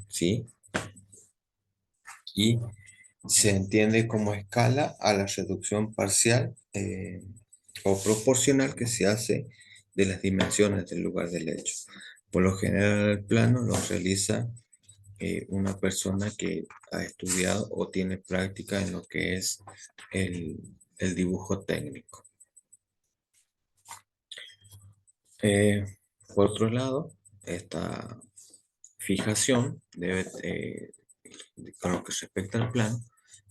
¿sí? Y se entiende como escala a la reducción parcial o proporcional que se hace de las dimensiones del lugar del hecho. Por lo general, el plano lo realiza una persona que ha estudiado o tiene práctica en lo que es el dibujo técnico. Eh, por otro lado, esta fijación debe, con lo que respecta al plano,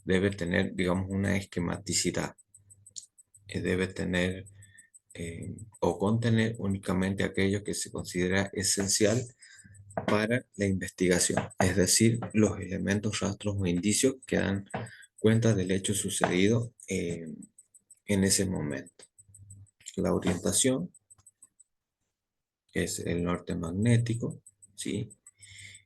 debe tener, digamos, una esquematicidad. Debe tener o contener únicamente aquello que se considera esencial para la investigación, es decir, los elementos, rastros o indicios que dan cuenta del hecho sucedido en ese momento. La orientación es el norte magnético, ¿sí?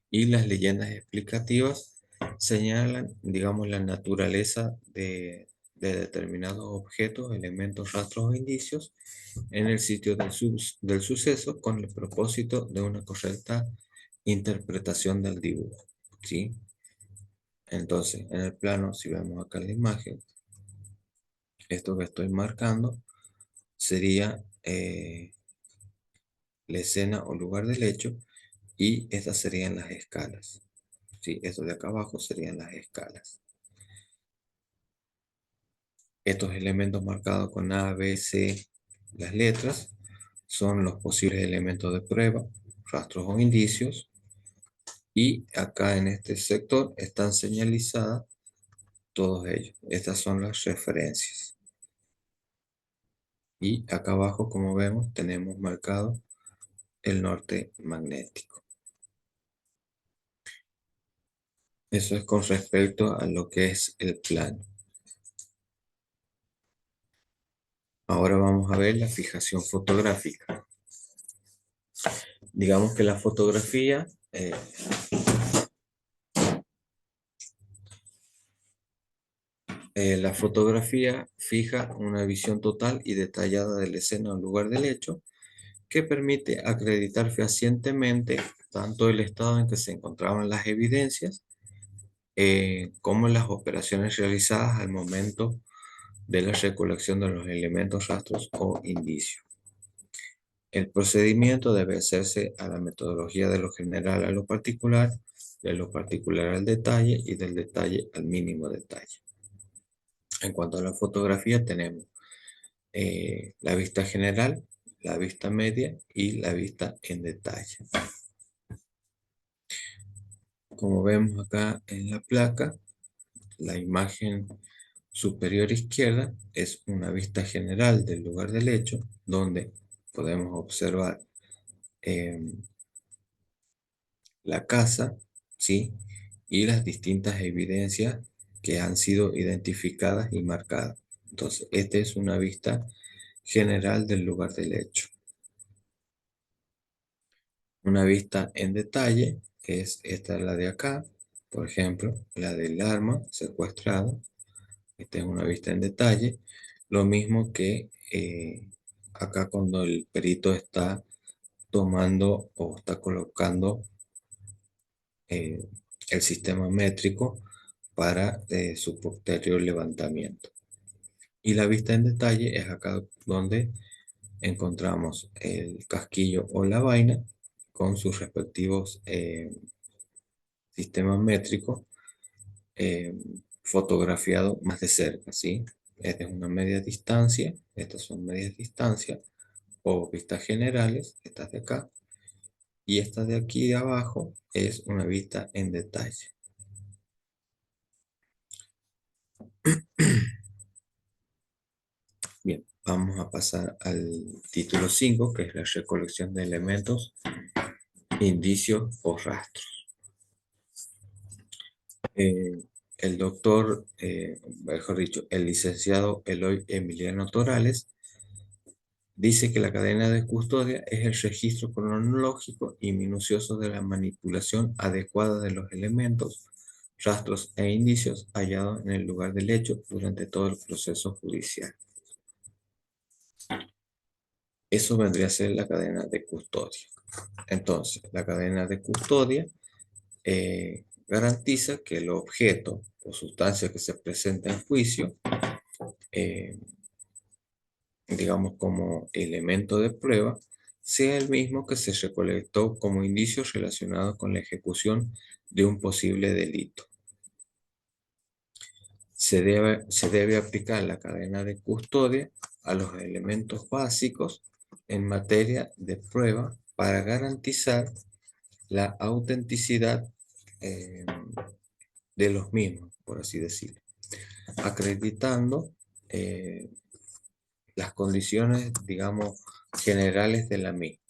Y las leyendas explicativas señalan, digamos, la naturaleza de determinados objetos, elementos, rastros o indicios en el sitio del suceso con el propósito de una correcta interpretación del dibujo, ¿sí? Entonces, en el plano, si vemos acá la imagen, esto que estoy marcando sería la escena o lugar del hecho y estas serían las escalas, ¿sí? Esto de acá abajo serían las escalas. Estos elementos marcados con A, B, C, las letras, son los posibles elementos de prueba, rastros o indicios. Y acá en este sector están señalizadas todos ellos. Estas son las referencias. Y acá abajo, como vemos, tenemos marcado el norte magnético. Eso es con respecto a lo que es el plano. Ahora vamos a ver la fijación fotográfica. Digamos que la fotografía fija una visión total y detallada de la escena o lugar del hecho, que permite acreditar fehacientemente tanto el estado en que se encontraban las evidencias, como las operaciones realizadas al momento de la recolección de los elementos, rastros o indicios. El procedimiento debe hacerse a la metodología de lo general a lo particular, de lo particular al detalle y del detalle al mínimo detalle. En cuanto a la fotografía, tenemos la vista general, la vista media y la vista en detalle. Como vemos acá en la placa, la imagen superior izquierda es una vista general del lugar del hecho, donde podemos observar la casa, ¿sí? Y las distintas evidencias que han sido identificadas y marcadas. Entonces, esta es una vista general del lugar del hecho. Una vista en detalle es esta, la de acá, por ejemplo, la del arma secuestrada. Esta es una vista en detalle. Lo mismo que acá cuando el perito está tomando o está colocando eh, el sistema métrico para su posterior levantamiento. Y la vista en detalle es acá donde encontramos el casquillo o la vaina con sus respectivos sistemas métricos fotografiado más de cerca, ¿sí? Esta es una media distancia, estas son medias distancias o vistas generales, estas de acá, y esta de aquí de abajo es una vista en detalle. Bien, vamos a pasar al título 5, que es la recolección de elementos, indicios o rastros. Eh, el doctor, mejor dicho, el licenciado Eloy Emiliano Torales, dice que la cadena de custodia es el registro cronológico y minucioso de la manipulación adecuada de los elementos, rastros e indicios hallados en el lugar del hecho durante todo el proceso judicial. Eso vendría a ser la cadena de custodia. Entonces, la cadena de custodia garantiza que el objeto o sustancia que se presenta en juicio, eh, digamos como elemento de prueba, sea el mismo que se recolectó como indicio relacionado con la ejecución de un posible delito. Se debe aplicar la cadena de custodia a los elementos básicos en materia de prueba para garantizar la autenticidad eh, de los mismos, por así decirlo, acreditando las condiciones, digamos, generales de la misma.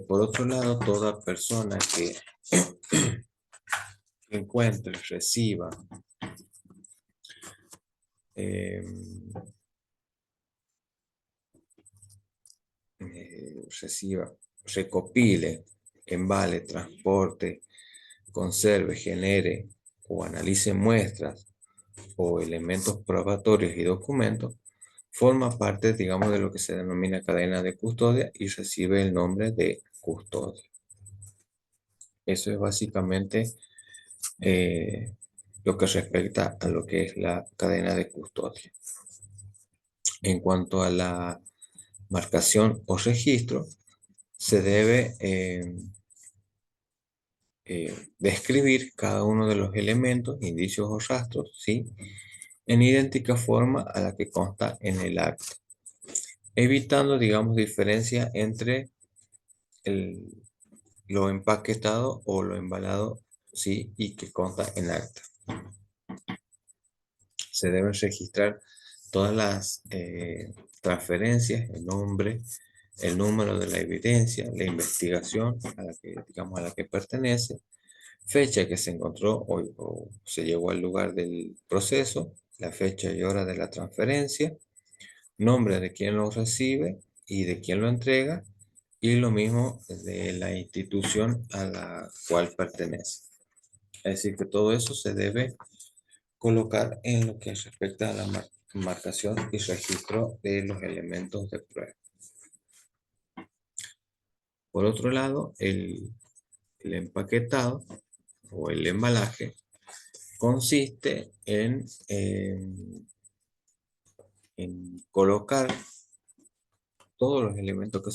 Por otro lado, toda persona que encuentre, eh, reciba, recopile, embale, transporte, conserve, genere o analice muestras o elementos probatorios y documentos, forma parte, digamos, de lo que se denomina cadena de custodia y recibe el nombre de custodia. Eso es básicamente eh, lo que respecta a lo que es la cadena de custodia. En cuanto a la marcación o registro, se debe describir cada uno de los elementos, indicios o rastros, ¿sí? En idéntica forma a la que consta en el acta, evitando, digamos, diferencia entre lo empaquetado o lo embalado, ¿sí? Y que consta en acta. Se deben registrar todas las transferencias, el nombre, el número de la evidencia, la investigación a la que, digamos, a la que pertenece, fecha que se encontró o se llegó al lugar del proceso, la fecha y hora de la transferencia, nombre de quien lo recibe y de quien lo entrega, y lo mismo de la institución a la cual pertenece. Es decir, que todo eso se debe colocar en lo que respecta a la marcación y registro de los elementos de prueba. Por otro lado, el empaquetado o el embalaje consiste en colocar todos los elementos que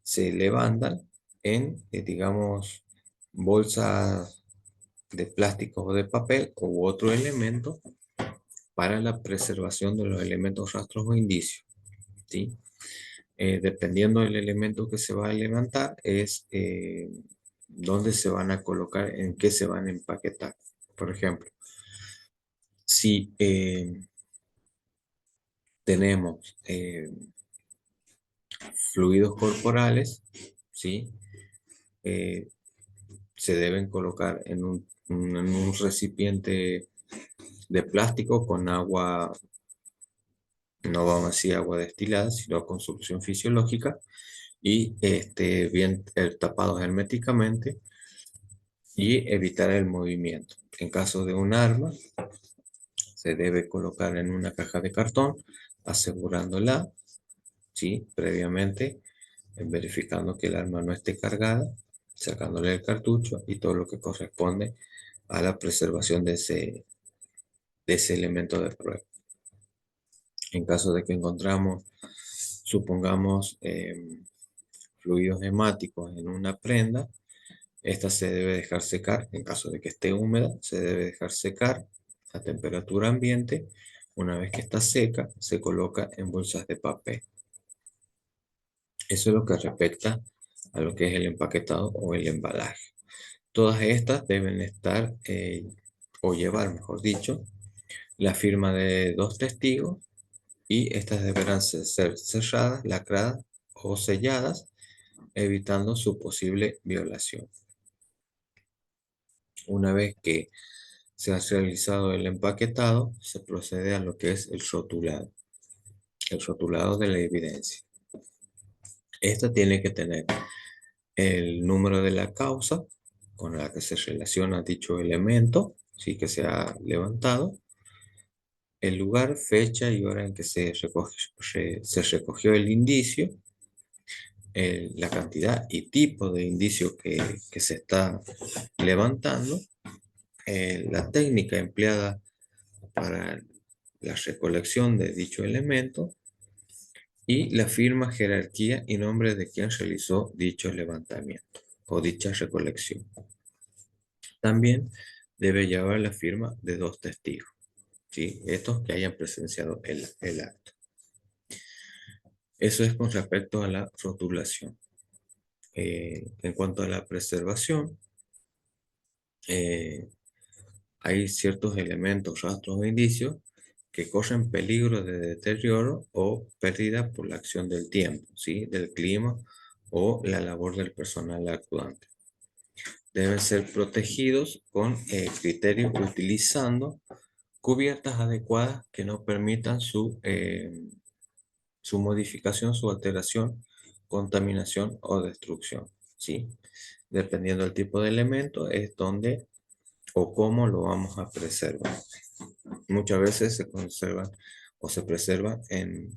se levantan en, digamos, bolsas de plástico o de papel u otro elemento para la preservación de los elementos rastros o indicios, ¿sí? Dependiendo del elemento que se va a levantar, es dónde se van a colocar, en qué se van a empaquetar. Por ejemplo, si tenemos fluidos corporales, ¿sí? Eh, se deben colocar en un recipiente de plástico con agua, no vamos a decir agua destilada, sino con solución fisiológica y bien tapados herméticamente y evitar el movimiento. En caso de un arma, se debe colocar en una caja de cartón, asegurándola, ¿sí? Previamente, verificando que el arma no esté cargada, sacándole el cartucho y todo lo que corresponde a la preservación de ese elemento de prueba. En caso de que encontramos, supongamos, fluidos hemáticos en una prenda, esta se debe dejar secar, en caso de que esté húmeda, se debe dejar secar a temperatura ambiente. Una vez que está seca, se coloca en bolsas de papel. Eso es lo que respecta a lo que es el empaquetado o el embalaje. Todas estas deben estar, o llevar, mejor dicho, la firma de 2 testigos y estas deberán ser cerradas, lacradas o selladas, evitando su posible violación. Una vez que se ha realizado el empaquetado, se procede a lo que es el rotulado de la evidencia. Esta tiene que tener el número de la causa con la que se relaciona dicho elemento, sí que se ha levantado, el lugar, fecha y hora en que se recogió el indicio, la cantidad y tipo de indicio que se está levantando, la técnica empleada para la recolección de dicho elemento y la firma, jerarquía y nombre de quien realizó dicho levantamiento o dicha recolección. También debe llevar la firma de 2 testigos, ¿sí? Estos que hayan presenciado el acto. Eso es con respecto a la rotulación. En cuanto a la preservación, eh, hay ciertos elementos, rastros o indicios que corren peligro de deterioro o pérdida por la acción del tiempo, ¿sí? Del clima o la labor del personal actuante. Deben ser protegidos con criterios utilizando cubiertas adecuadas que no permitan su modificación, su alteración, contaminación o destrucción, ¿sí? Dependiendo del tipo de elemento, es donde o cómo lo vamos a preservar. Muchas veces se conservan o se preservan en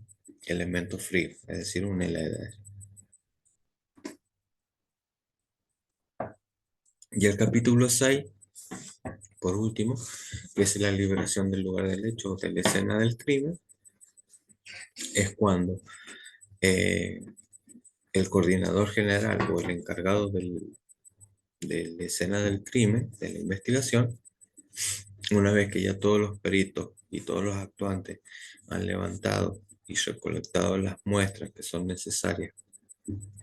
elementos fríos, es decir, un heladero. Y el capítulo 6, por último, que es la liberación del lugar del hecho o de la escena del crimen, es cuando eh, el coordinador general o el encargado de la escena del crimen, de la investigación, una vez que ya todos los peritos y todos los actuantes han levantado y recolectado las muestras que son necesarias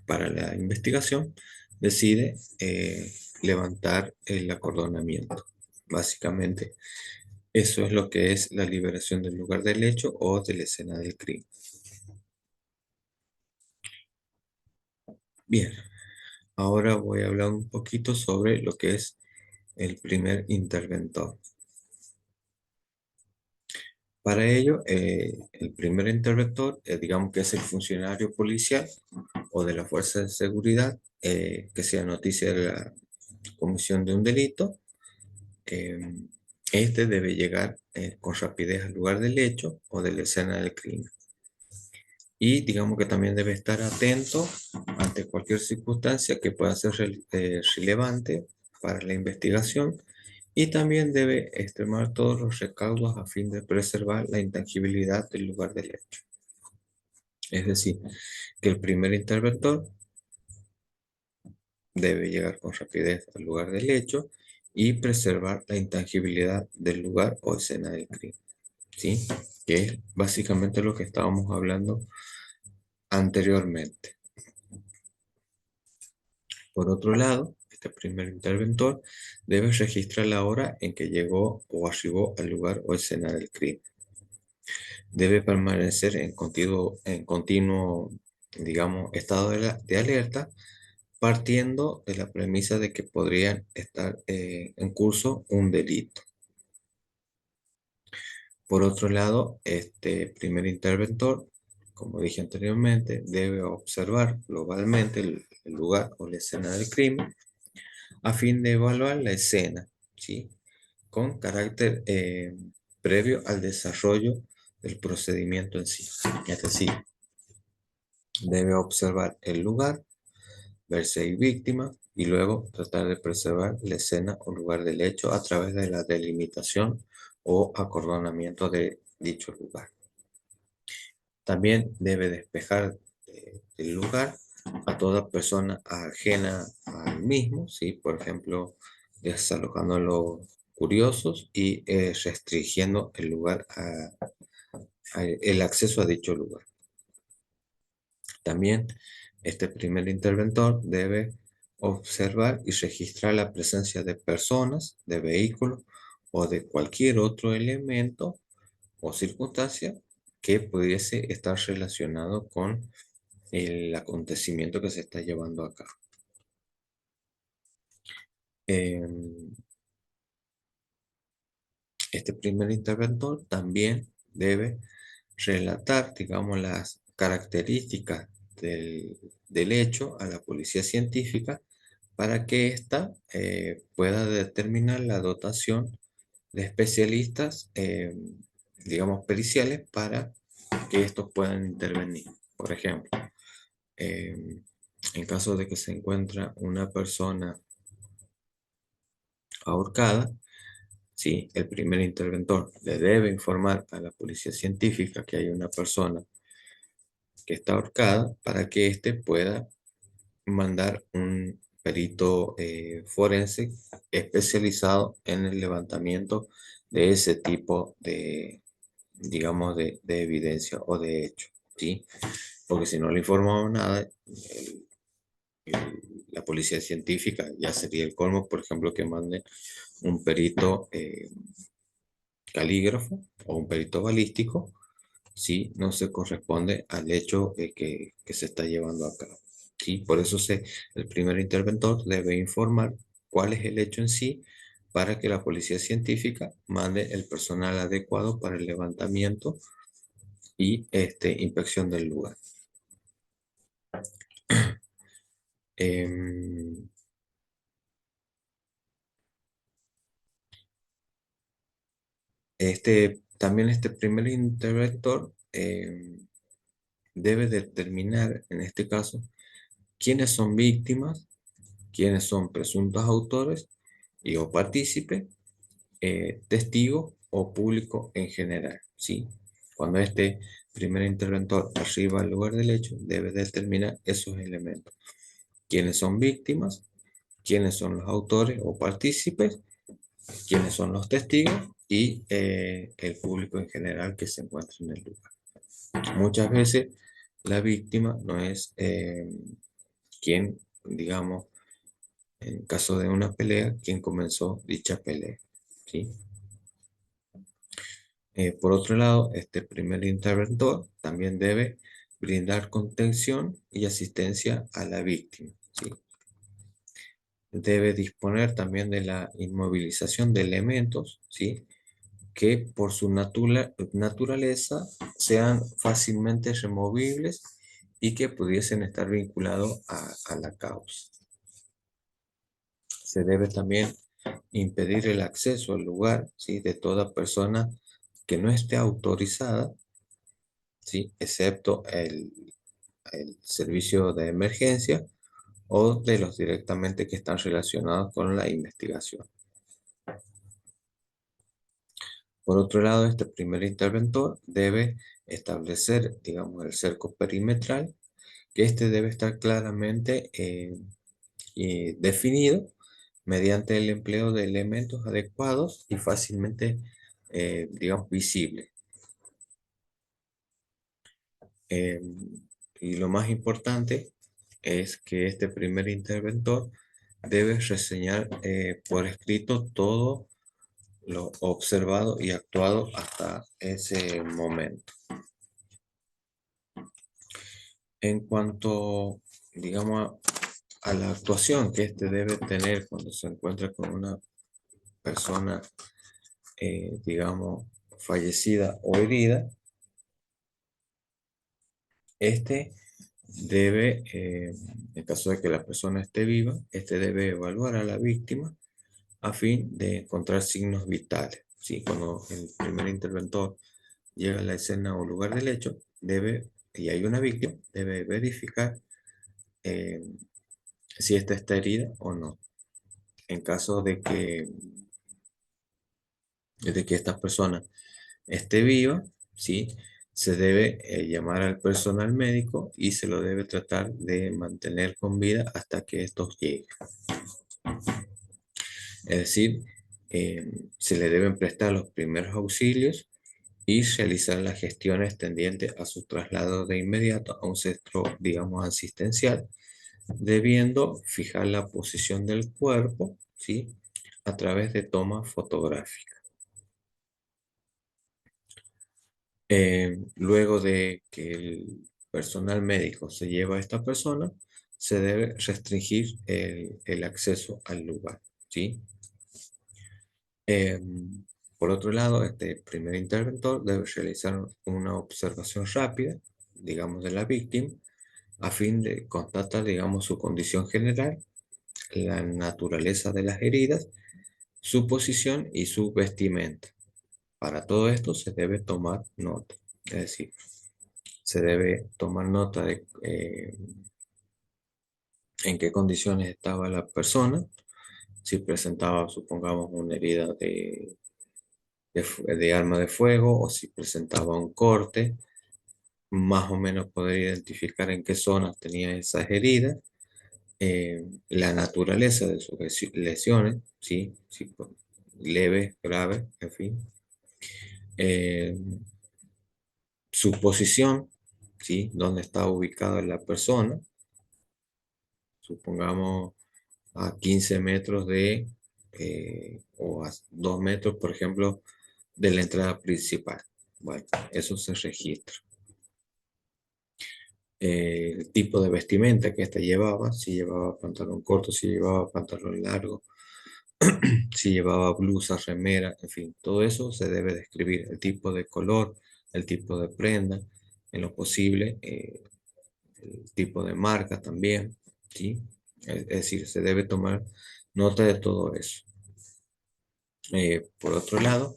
para la investigación, decide levantar el acordonamiento. Básicamente, eso es lo que es la liberación del lugar del hecho o de la escena del crimen. Bien, ahora voy a hablar un poquito sobre lo que es el primer interventor. Para ello, el primer interventor, digamos que es el funcionario policial o de la fuerza de seguridad que sea noticia de la comisión de un delito. eh, este debe llegar con rapidez al lugar del hecho o de la escena del crimen. Y digamos que también debe estar atento ante cualquier circunstancia que pueda ser relevante para la investigación y también debe extremar todos los recaudos a fin de preservar la intangibilidad del lugar del hecho. Es decir, que el primer interventor debe llegar con rapidez al lugar del hecho y preservar la intangibilidad del lugar o escena del crimen, ¿sí? Que es básicamente lo que estábamos hablando anteriormente. Por otro lado, este primer interventor debe registrar la hora en que llegó o arribó al lugar o escena del crimen. Debe permanecer en continuo, digamos, estado de alerta, partiendo de la premisa de que podría estar en curso un delito. Por otro lado, este primer interventor, como dije anteriormente, debe observar globalmente el lugar o la escena del crimen a fin de evaluar la escena, ¿sí? Con carácter previo al desarrollo del procedimiento en sí. Es decir, debe observar el lugar, ver si hay víctima y luego tratar de preservar la escena o lugar del hecho a través de la delimitación o acordonamiento de dicho lugar. También debe despejar el lugar a toda persona ajena al mismo, ¿sí? Por ejemplo, desalojando a los curiosos y restringiendo el lugar el acceso a dicho lugar. También este primer interventor debe observar y registrar la presencia de personas, de vehículos o de cualquier otro elemento o circunstancia que pudiese estar relacionado con el acontecimiento que se está llevando a cabo. Em, Este primer interventor también debe relatar, digamos, las características del hecho a la policía científica para que ésta pueda determinar la dotación de especialistas, digamos, periciales para que estos puedan intervenir. Por ejemplo, en caso de que se encuentre una persona ahorcada, sí, el primer interventor le debe informar a la policía científica que hay una persona que está ahorcada para que éste pueda mandar un perito forense especializado en el levantamiento de ese tipo de, digamos, de evidencia o de hecho, ¿sí? Porque si no le informamos nada, la policía científica ya sería el colmo, por ejemplo, que mande un perito calígrafo o un perito balístico si no se corresponde al hecho que se está llevando a cabo. ¿sí? Por eso el primer interventor debe informar cuál es el hecho en sí para que la policía científica mande el personal adecuado para el levantamiento y inspección del lugar. Em, también este primer interventor debe determinar, en este caso, quiénes son víctimas, quiénes son presuntos autores y o partícipes, testigos o público en general, ¿sí? Cuando este primer interventor arriba al lugar del hecho, debe determinar esos elementos. Quiénes son víctimas, quiénes son los autores o partícipes, quiénes son los testigos y el público en general que se encuentra en el lugar. Muchas veces la víctima no es quien, digamos, en caso de una pelea, quien comenzó dicha pelea, ¿sí? Por otro lado, este primer interventor también debe brindar contención y asistencia a la víctima, ¿sí? Debe disponer también de la inmovilización de elementos, ¿sí? Que por su naturaleza sean fácilmente removibles y que pudiesen estar vinculados a la causa. Se debe también impedir el acceso al lugar, ¿sí? De toda persona que no esté autorizada, ¿sí? Excepto el servicio de emergencia o de los directamente que están relacionados con la investigación. Por otro lado, este primer interventor debe establecer, digamos, el cerco perimetral, que este debe estar claramente definido mediante el empleo de elementos adecuados y fácilmente, digamos, visibles. Eh, y lo más importante es que este primer interventor debe reseñar por escrito todo lo observado y actuado hasta ese momento. En cuanto, digamos, a la actuación que este debe tener cuando se encuentra con una persona, digamos, fallecida o herida, este debe, en caso de que la persona esté viva, este debe evaluar a la víctima a fin de encontrar signos vitales. ¿Sí? Cuando el primer interventor llega a la escena o lugar del hecho, y hay una víctima, debe verificar eh, si ésta está herida o no. En caso de que esta persona esté viva, ¿sí? Se debe llamar al personal médico y se lo debe tratar de mantener con vida hasta que estos lleguen. Es decir, se le deben prestar los primeros auxilios y realizar las gestiones tendientes a su traslado de inmediato a un centro, digamos, asistencial, debiendo fijar la posición del cuerpo, ¿sí? A través de tomas fotográficas. Luego de que el personal médico se lleva a esta persona, se debe restringir el acceso al lugar, ¿sí? Por otro lado, este primer interventor debe realizar una observación rápida, digamos, de la víctima, a fin de constatar, digamos, su condición general, la naturaleza de las heridas, su posición y su vestimenta. Para todo esto se debe tomar nota, es decir, se debe tomar nota de en qué condiciones estaba la persona, si presentaba, supongamos, una herida de arma de fuego o si presentaba un corte, más o menos poder identificar en qué zonas tenía esas heridas, la naturaleza de sus lesiones, ¿sí? Sí, pues, leves, graves, en fin. Eh, Su posición, ¿sí? Dónde está ubicada la persona, supongamos a 15 metros o a 2 metros, por ejemplo, de la entrada principal. Bueno, eso se registra. el tipo de vestimenta que éste llevaba, si llevaba pantalón corto, si llevaba pantalón largo, si llevaba blusa, remera, en fin, todo eso se debe describir, el tipo de color, el tipo de prenda, en lo posible, el tipo de marca también, ¿sí? Es decir, se debe tomar nota de todo eso. Por otro lado,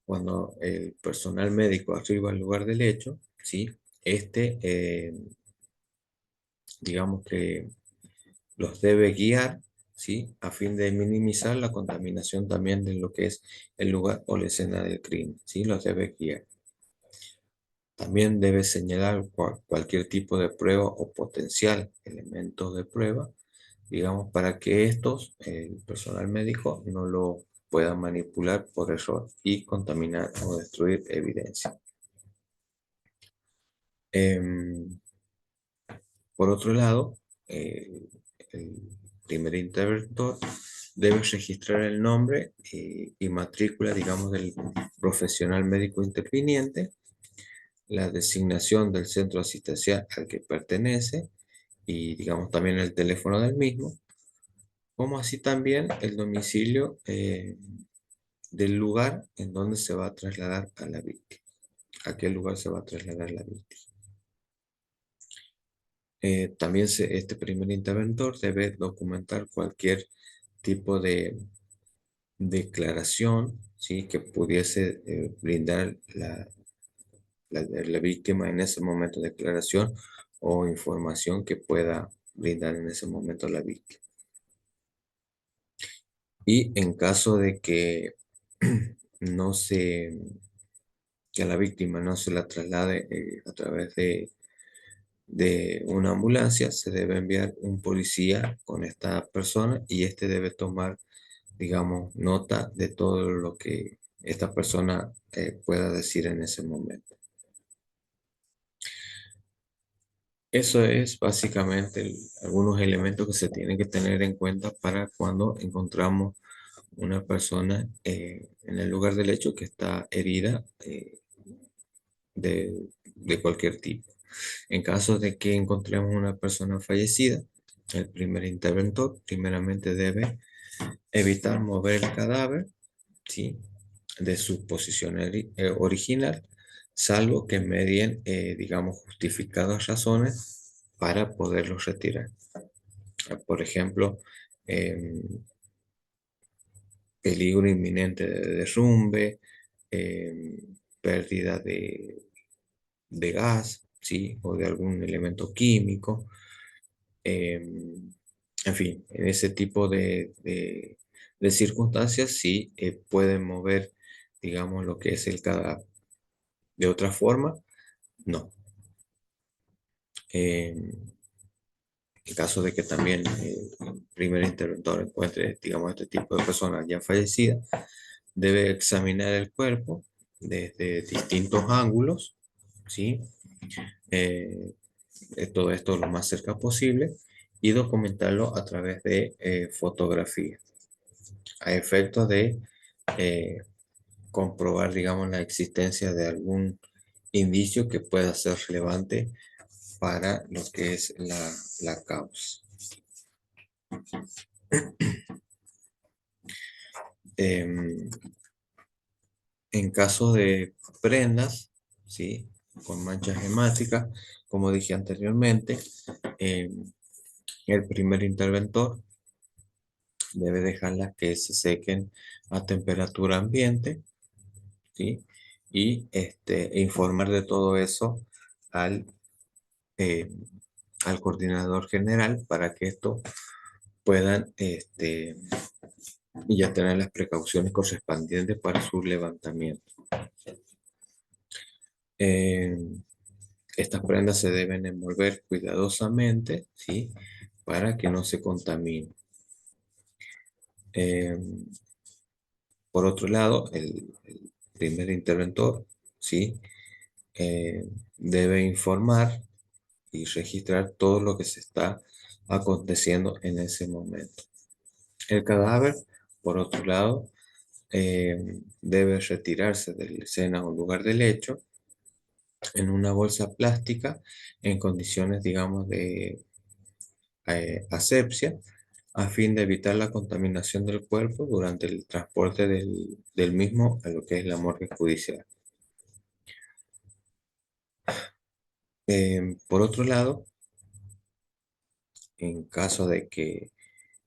cuando el personal médico arriba al lugar del hecho, ¿sí? Este, digamos que los debe guiar, ¿sí? A fin de minimizar la contaminación también de lo que es el lugar o la escena del crimen, ¿sí? Los debe guiar. También debe señalar cualquier tipo de prueba o potencial elemento de prueba, digamos, para que estos, el personal médico, no lo pueda manipular por error y contaminar o destruir evidencia. Em, por otro lado, el primer interventor debe registrar el nombre y matrícula, digamos, del profesional médico interviniente, la designación del centro asistencial al que pertenece y, digamos, también el teléfono del mismo, como así también el domicilio del lugar en donde se va a trasladar a la víctima. ¿A qué lugar se va a trasladar la víctima? También este primer interventor debe documentar cualquier tipo de declaración, ¿sí? Que pudiese brindar la víctima en ese momento, declaración o información que pueda brindar en ese momento la víctima. Y en caso de que no se, que a la víctima no se la traslade a través de una ambulancia, se debe enviar un policía con esta persona y este debe tomar, digamos, nota de todo lo que esta persona pueda decir en ese momento. Eso es básicamente algunos elementos que se tienen que tener en cuenta para cuando encontramos una persona en el lugar del hecho que está herida de cualquier tipo. En caso de que encontremos una persona fallecida, el primer interventor primeramente debe evitar mover el cadáver, ¿sí? De su posición original, salvo que medien, digamos, justificadas razones para poderlos retirar. Por ejemplo, em, peligro inminente de derrumbe, pérdida de gas, ¿sí? O de algún elemento químico. En fin, en ese tipo de circunstancias sí pueden mover, digamos, lo que es el cadáver. De otra forma, no. En caso de que también el primer interventor encuentre, digamos, este tipo de personas ya fallecidas, debe examinar el cuerpo desde distintos ángulos, ¿sí? Eh, todo esto lo más cerca posible y documentarlo a través de fotografía, a efectos de eh, comprobar, digamos, la existencia de algún indicio que pueda ser relevante para lo que es la causa. Em, en caso de prendas, ¿sí? Con manchas hemáticas, como dije anteriormente, el primer interventor debe dejarlas que se sequen a temperatura ambiente, ¿sí? Y informar de todo eso al, eh, al coordinador general para que esto puedan ya tener las precauciones correspondientes para su levantamiento. Eh, Estas prendas se deben envolver cuidadosamente, ¿sí? Para que no se contamine. Eh, por otro lado, el primer interventor, ¿sí? Eh, debe informar y registrar todo lo que se está aconteciendo en ese momento. El cadáver, por otro lado, debe retirarse de la escena o lugar del hecho, en una bolsa plástica en condiciones, digamos, de asepsia, a fin de evitar la contaminación del cuerpo durante el transporte del mismo a lo que es la morgue judicial. Por otro lado, en caso de que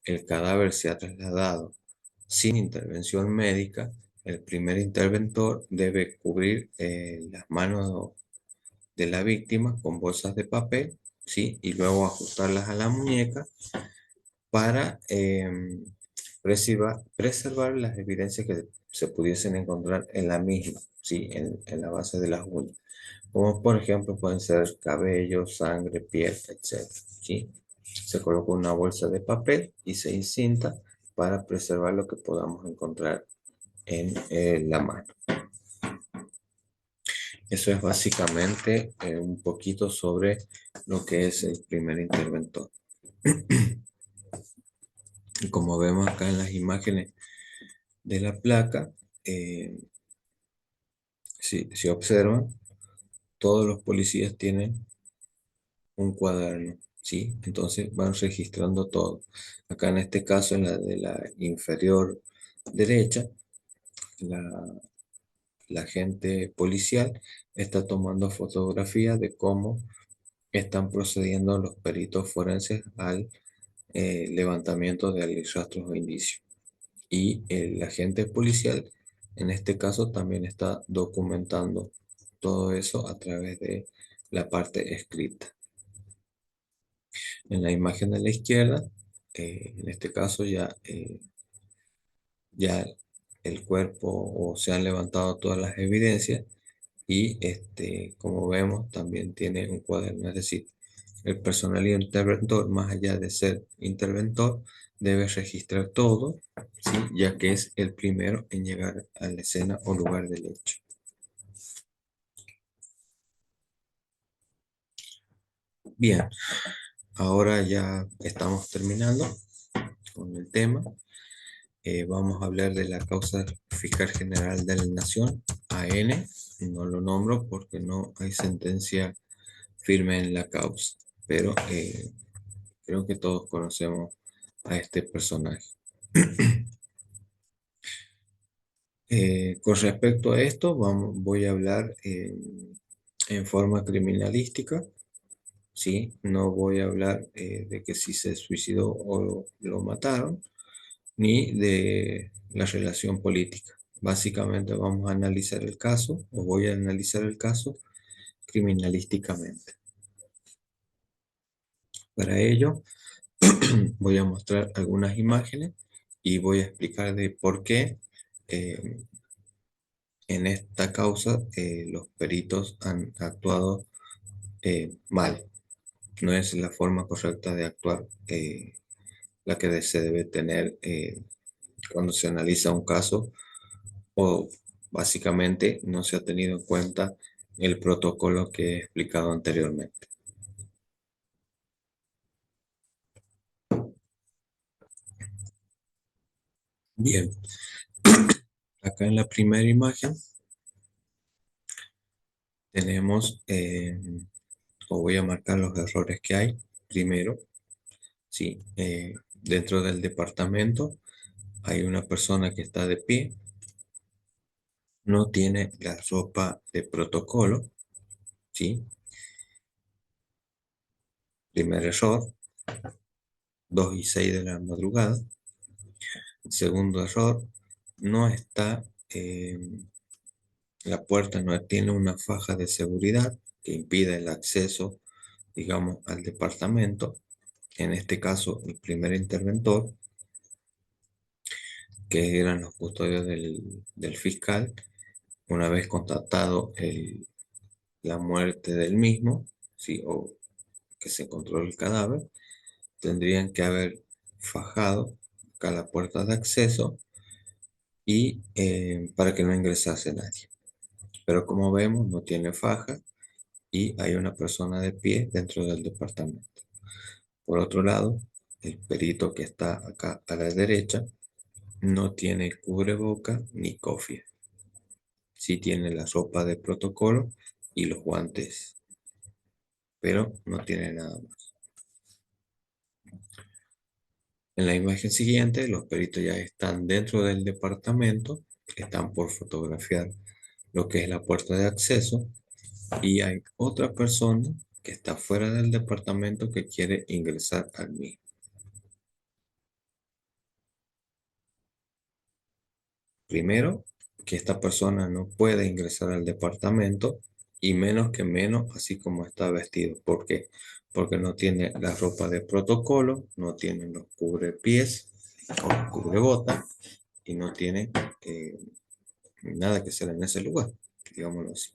el cadáver sea trasladado sin intervención médica, el primer interventor debe cubrir las manos de la víctima con bolsas de papel, ¿sí? Y luego ajustarlas a la muñeca para preservar las evidencias que se pudiesen encontrar en la misma, ¿sí? En la base de las uñas. Como por ejemplo pueden ser cabello, sangre, piel, etc. ¿Sí? Se coloca una bolsa de papel y se encinta para preservar lo que podamos encontrar en la mano. Eso es básicamente un poquito sobre lo que es el primer interventor. Y como vemos acá en las imágenes de la placa, eh, si observan, todos los policías tienen un cuaderno, ¿sí? Entonces van registrando todo. Acá en este caso, en la de la inferior derecha, la, la agente policial está tomando fotografías de cómo están procediendo los peritos forenses al levantamiento de rastros o indicios. Y el agente policial, en este caso, también está documentando todo eso a través de la parte escrita. En la imagen de la izquierda, en este caso ya el cuerpo o se han levantado todas las evidencias y como vemos también tiene un cuaderno, es decir, el personal interventor, más allá de ser interventor, debe registrar todo, ¿sí? Ya que es el primero en llegar a la escena o lugar del hecho. Bien, ahora ya estamos terminando con el tema. Vamos a hablar de la causa fiscal general de la Nación, AN. No lo nombro porque no hay sentencia firme en la causa, pero creo que todos conocemos a este personaje. Con respecto a esto, voy a hablar en forma criminalística, ¿sí? No voy a hablar de que si se suicidó o lo mataron, ni de la relación política. Básicamente vamos a analizar el caso, o voy a analizar el caso criminalísticamente. Para ello, voy a mostrar algunas imágenes y voy a explicar de por qué en esta causa los peritos han actuado mal. No es la forma correcta de actuar la que se debe tener cuando se analiza un caso, o básicamente no se ha tenido en cuenta el protocolo que he explicado anteriormente. Bien, acá en la primera imagen tenemos, o voy a marcar los errores que hay. Primero, sí, dentro del departamento hay una persona que está de pie, no tiene la ropa de protocolo, ¿sí? Primer error, 2:06 de la madrugada. Segundo error, no está, la puerta no tiene una faja de seguridad que impida el acceso, digamos, al departamento. En este caso, el primer interventor, que eran los custodios del fiscal, una vez constatado la muerte del mismo, ¿sí? O que se encontró el cadáver, tendrían que haber fajado acá la puerta de acceso y para que no ingresase nadie. Pero como vemos, no tiene faja y hay una persona de pie dentro del departamento. Por otro lado, el perito que está acá a la derecha no tiene cubreboca ni cofia. Sí tiene la ropa de protocolo, y los guantes, pero no tiene nada más. En la imagen siguiente, los peritos ya están dentro del departamento, están por fotografiar lo que es la puerta de acceso y hay otra persona que está fuera del departamento que quiere ingresar al mismo. Primero, que esta persona no puede ingresar al departamento y menos, así como está vestido. ¿Por qué? Porque no tiene la ropa de protocolo, no tiene los cubrepies o los cubrebotas y no tiene nada que hacer en ese lugar, digámoslo así.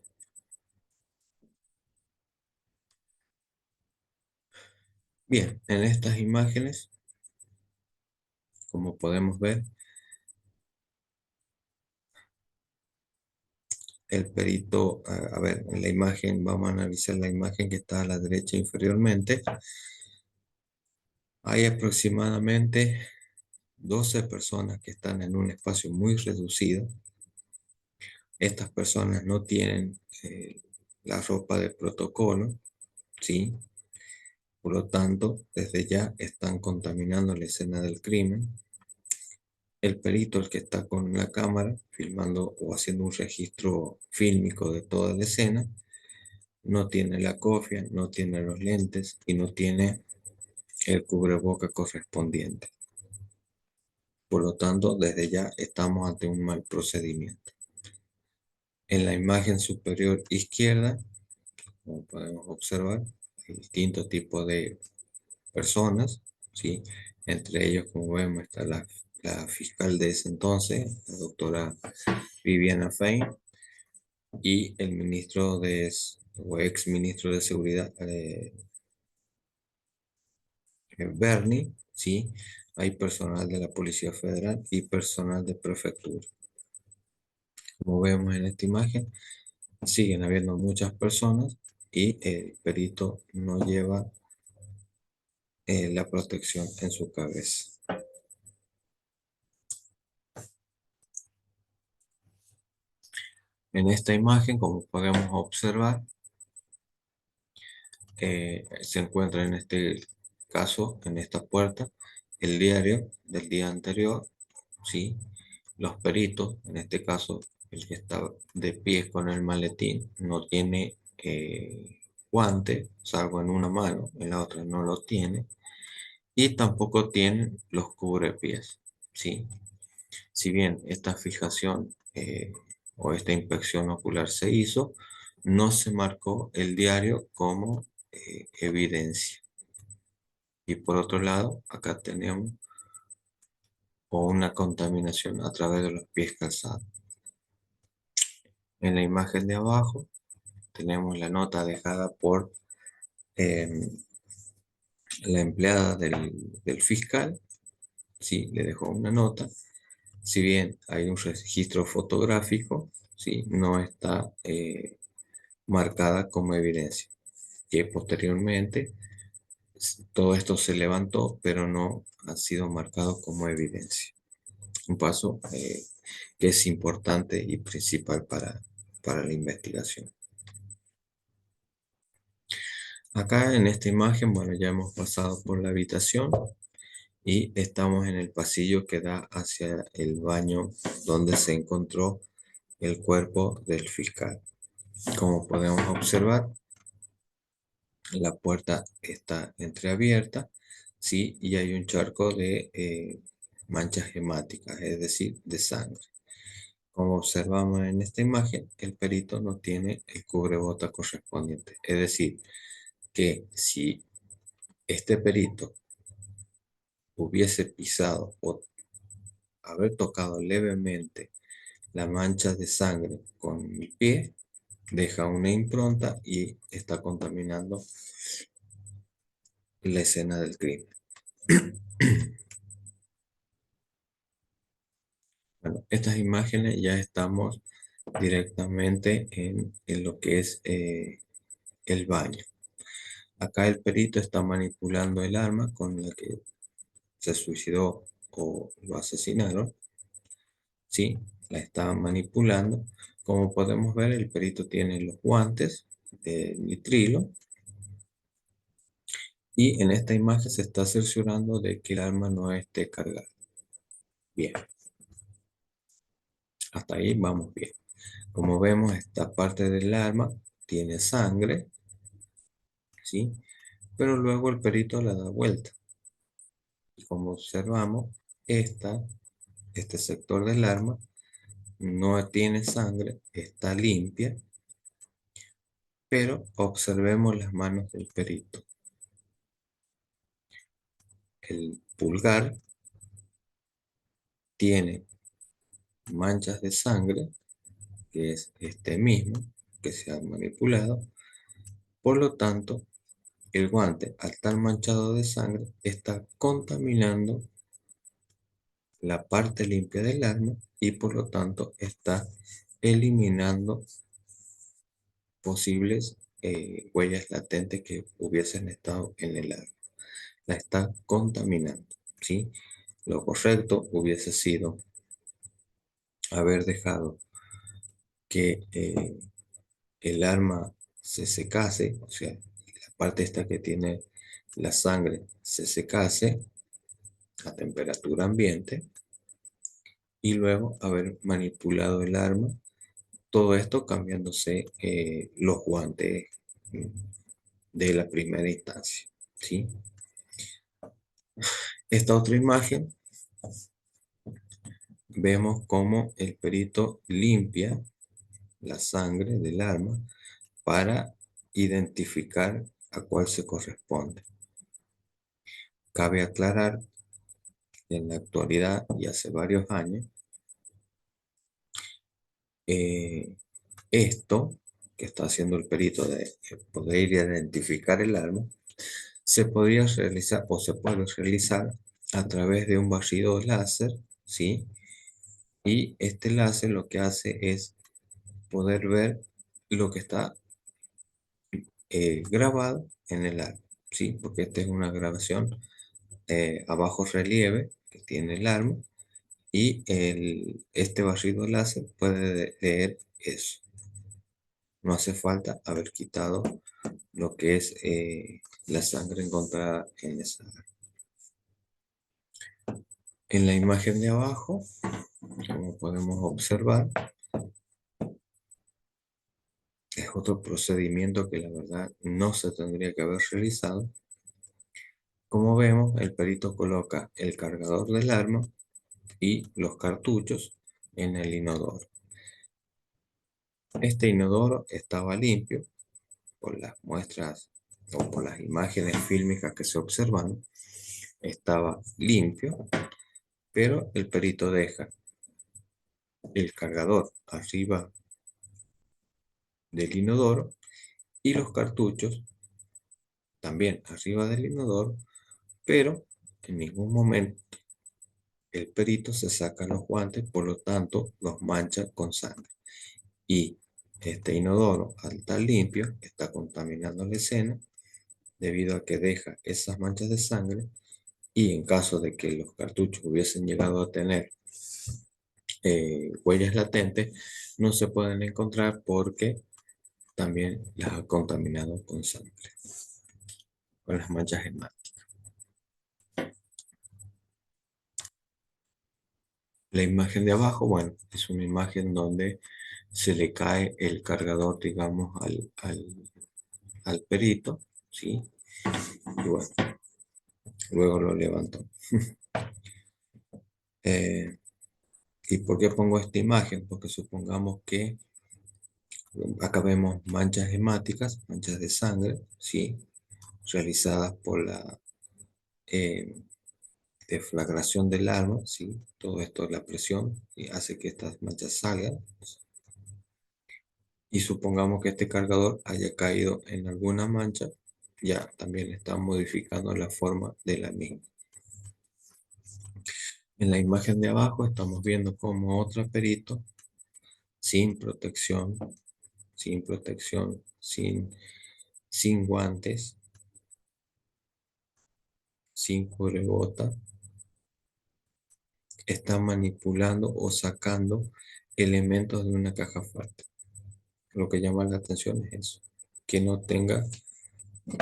Bien, en estas imágenes, como podemos ver, el perito, a ver, en la imagen, vamos a analizar la imagen que está a la derecha inferiormente. Hay aproximadamente 12 personas que están en un espacio muy reducido. Estas personas no tienen la ropa de protocolo, ¿sí? Por lo tanto, desde ya están contaminando la escena del crimen. El perito, el que está con la cámara, filmando o haciendo un registro fílmico de toda la escena, no tiene la cofia, no tiene los lentes y no tiene el cubreboca correspondiente. Por lo tanto, desde ya estamos ante un mal procedimiento. En la imagen superior izquierda, como podemos observar, hay distintos tipos de personas, ¿sí? Entre ellos, como vemos, está la fiscal de ese entonces, la doctora Viviana Fein, y el ministro o ex ministro de Seguridad, Bernie, ¿sí? Hay personal de la Policía Federal y personal de prefectura. Como vemos en esta imagen, siguen habiendo muchas personas y el perito no lleva la protección en su cabeza. En esta imagen, como podemos observar, se encuentra en este caso, en esta puerta, el diario del día anterior, ¿sí? Los peritos, en este caso, el que está de pie con el maletín, no tiene guante, salvo en una mano, en la otra no lo tiene, y tampoco tienen los cubrepies, ¿sí? Si bien esta fijación o esta inspección ocular se hizo, no se marcó el diario como evidencia. Y por otro lado, acá tenemos una contaminación a través de los pies calzados. En la imagen de abajo tenemos la nota dejada por eh, la empleada del fiscal, ¿sí? Le dejó una nota. Si bien hay un registro fotográfico, ¿sí? No está marcada como evidencia. Que posteriormente todo esto se levantó, pero no ha sido marcado como evidencia. Un paso que es importante y principal para la investigación. Acá en esta imagen, bueno, ya hemos pasado por la habitación y estamos en el pasillo que da hacia el baño donde se encontró el cuerpo del fiscal. Como podemos observar, la puerta está entreabierta, ¿sí? Y hay un charco de manchas hemáticas, es decir, de sangre. Como observamos en esta imagen, el perito no tiene el cubrebota correspondiente. Es decir, que si este perito hubiese pisado o haber tocado levemente la mancha de sangre con el pie, deja una impronta y está contaminando la escena del crimen. Bueno, estas imágenes ya estamos directamente en lo que es el baño. Acá el perito está manipulando el arma con la que se suicidó o lo asesinaron. Sí, la está manipulando, Como podemos ver, el perito tiene los guantes de nitrilo y en esta imagen se está cerciorando de que el arma no esté cargada. Bien, hasta ahí vamos bien. Como vemos, esta parte del arma tiene sangre, ¿sí? Pero luego el perito la da vuelta. Y como observamos, este sector del arma no tiene sangre, está limpia, pero observemos las manos del perito. El pulgar tiene manchas de sangre, que es este mismo, que se ha manipulado. Por lo tanto, el guante, al estar manchado de sangre, está contaminando la parte limpia del arma y por lo tanto está eliminando posibles huellas latentes que hubiesen estado en el arma. La está contaminando, ¿sí? Lo correcto hubiese sido haber dejado que el arma se secase, o sea, la parte esta que tiene la sangre se secase a temperatura ambiente y luego haber manipulado el arma. Todo esto cambiándose los guantes mm, de la primera instancia, ¿sí? Esta otra imagen, vemos cómo el perito limpia la sangre del arma para identificar a cuál se corresponde. Cabe aclarar que en la actualidad y hace varios años, eh, esto que está haciendo el perito de poder identificar el arma, se podría realizar o se puede realizar a través de un barrido láser, ¿sí? Y este láser lo que hace es poder ver lo que está grabado en el arma, ¿sí? Porque esta es una grabación a bajo relieve que tiene el arma y este barrido láser puede leer eso. No hace falta haber quitado lo que es la sangre encontrada en esa arma. En la imagen de abajo, como podemos observar, es otro procedimiento que la verdad no se tendría que haber realizado. Como vemos, el perito coloca el cargador del arma y los cartuchos en el inodoro. Este inodoro estaba limpio por las muestras o por las imágenes fílmicas que se observan. Estaba limpio, pero el perito deja el cargador arriba del inodoro y los cartuchos también arriba del inodoro, pero en ningún momento el perito se saca los guantes, por lo tanto los mancha con sangre. Y este inodoro, al estar limpio, está contaminando la escena debido a que deja esas manchas de sangre y en caso de que los cartuchos hubiesen llegado a tener huellas latentes, no se pueden encontrar porque también las ha contaminado con sangre, con las manchas hemáticas. La imagen de abajo, bueno, es una imagen donde se le cae el cargador, digamos, al perito, ¿sí? Y bueno, luego lo levantó. ¿Y por qué pongo esta imagen? Porque supongamos que acá vemos manchas hemáticas, manchas de sangre, ¿sí? Realizadas por la eh, deflagración del arma, ¿sí? Todo esto, la presión, y hace que estas manchas salgan. Y supongamos que este cargador haya caído en alguna mancha, ya también está modificando la forma de la misma. En la imagen de abajo estamos viendo como otro perito, sin protección, sin protección, sin guantes, sin cubrebota, está manipulando o sacando elementos de una caja fuerte. Lo que llama la atención es eso, que no tenga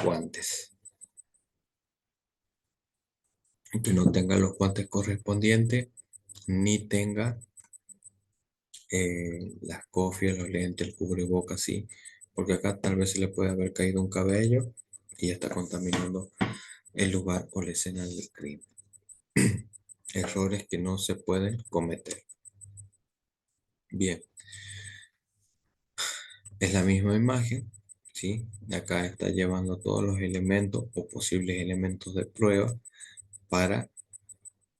guantes, que no tenga los guantes correspondientes, ni tenga las cofias, los lentes, el cubrebocas, sí, porque acá tal vez se le puede haber caído un cabello y ya está contaminando el lugar o la escena del crimen. Errores que no se pueden cometer. Bien, es la misma imagen, ¿sí? Acá está llevando todos los elementos o posibles elementos de prueba para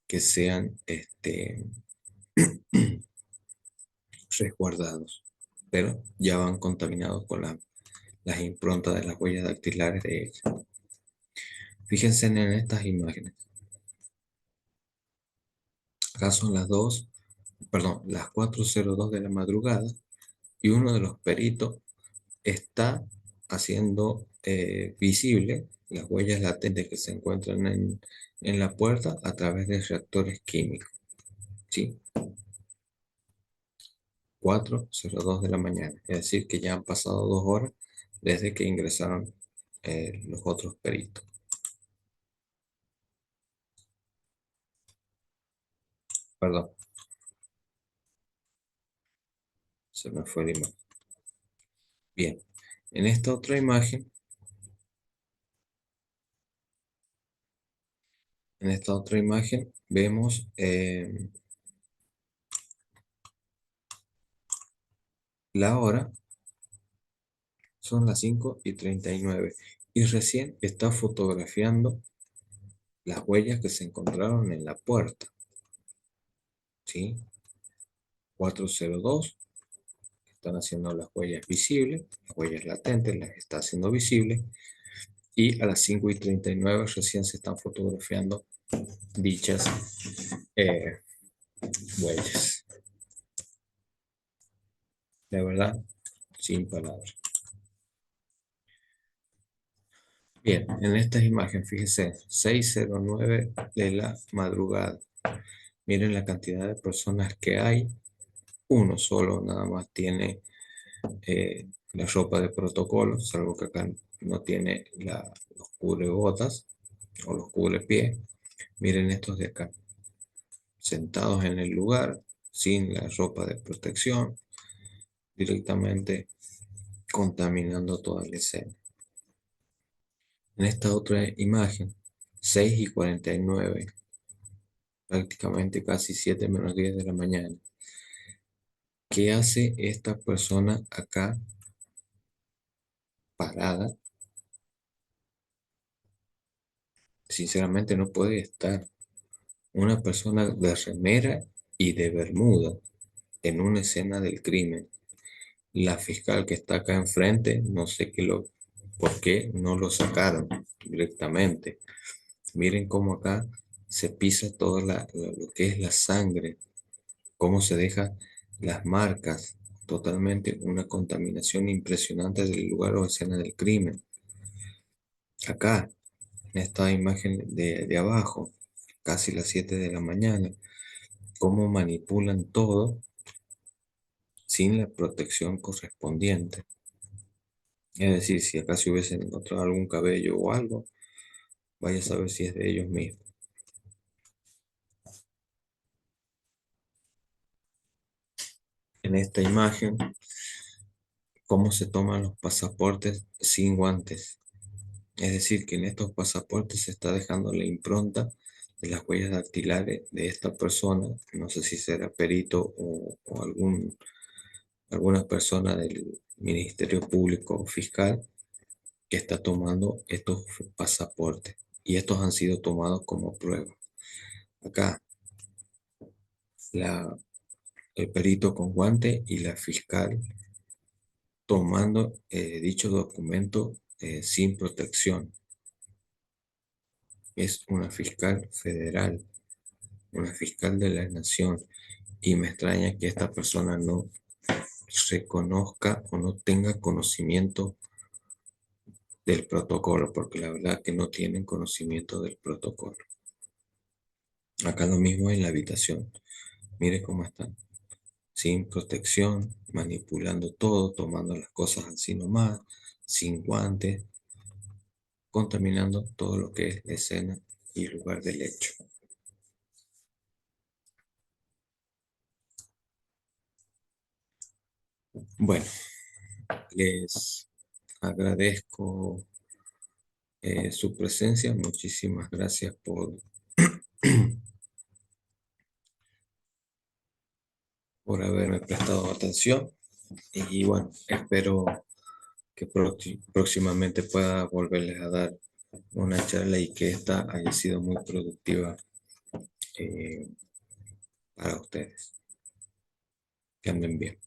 que sean resguardados, pero ya van contaminados con las improntas de las huellas dactilares de ella. Fíjense en estas imágenes. Acá son las 4:02 de la madrugada y uno de los peritos está haciendo visible las huellas latentes que se encuentran en la puerta a través de reactores químicos. ¿Sí? 4:02 de la mañana. Es decir, que ya han pasado 2 horas desde que ingresaron los otros peritos. Perdón, se me fue la imagen. Bien, en esta otra imagen, vemos la hora, son las 5:39 y recién está fotografiando las huellas que se encontraron en la puerta. ¿Sí? 4:02, están haciendo las huellas visibles, las huellas latentes las está haciendo visibles, y a las 5:39 recién se están fotografiando dichas eh, huellas. De verdad, sin palabras. Bien, en esta imagen, fíjense, 6:09 de la madrugada. Miren la cantidad de personas que hay. Uno solo nada más tiene la ropa de protocolo, salvo que acá no tiene los cubrebotas o los cubrepies. Miren estos de acá, sentados en el lugar, sin la ropa de protección, directamente contaminando toda la escena. En esta otra imagen, 6:49, prácticamente casi 7 menos 10 de la mañana. ¿Qué hace esta persona acá parada? Sinceramente no puede estar una persona de remera y de bermuda en una escena del crimen. La fiscal que está acá enfrente, no sé por qué no lo sacaron directamente. Miren cómo acá se pisa todo lo que es la sangre, cómo se deja las marcas, totalmente una contaminación impresionante del lugar o escena del crimen. Acá, en esta imagen de abajo, casi las 7 de la mañana, cómo manipulan todo sin la protección correspondiente. Es decir, si acá se hubiesen encontrado algún cabello o algo, vaya a saber si es de ellos mismos. En esta imagen, cómo se toman los pasaportes sin guantes. Es decir, que en estos pasaportes se está dejando la impronta de las huellas dactilares de esta persona. No sé si será perito o alguna persona del Ministerio Público o Fiscal que está tomando estos pasaportes. Y estos han sido tomados como prueba. Acá, el perito con guante y la fiscal tomando dicho documento sin protección. Es una fiscal federal, una fiscal de la nación, y me extraña que esta persona no reconozca o no tenga conocimiento del protocolo, porque la verdad que no tienen conocimiento del protocolo. Acá lo mismo en la habitación. Mire cómo está. sin protección, manipulando todo, tomando las cosas así nomás, sin guantes, contaminando todo lo que es la escena y el lugar del hecho. Bueno, les agradezco su presencia. Muchísimas gracias por haberme prestado atención. Y bueno, espero que próximamente pueda volverles a dar una charla y que esta haya sido muy productiva eh, para ustedes. Que anden bien.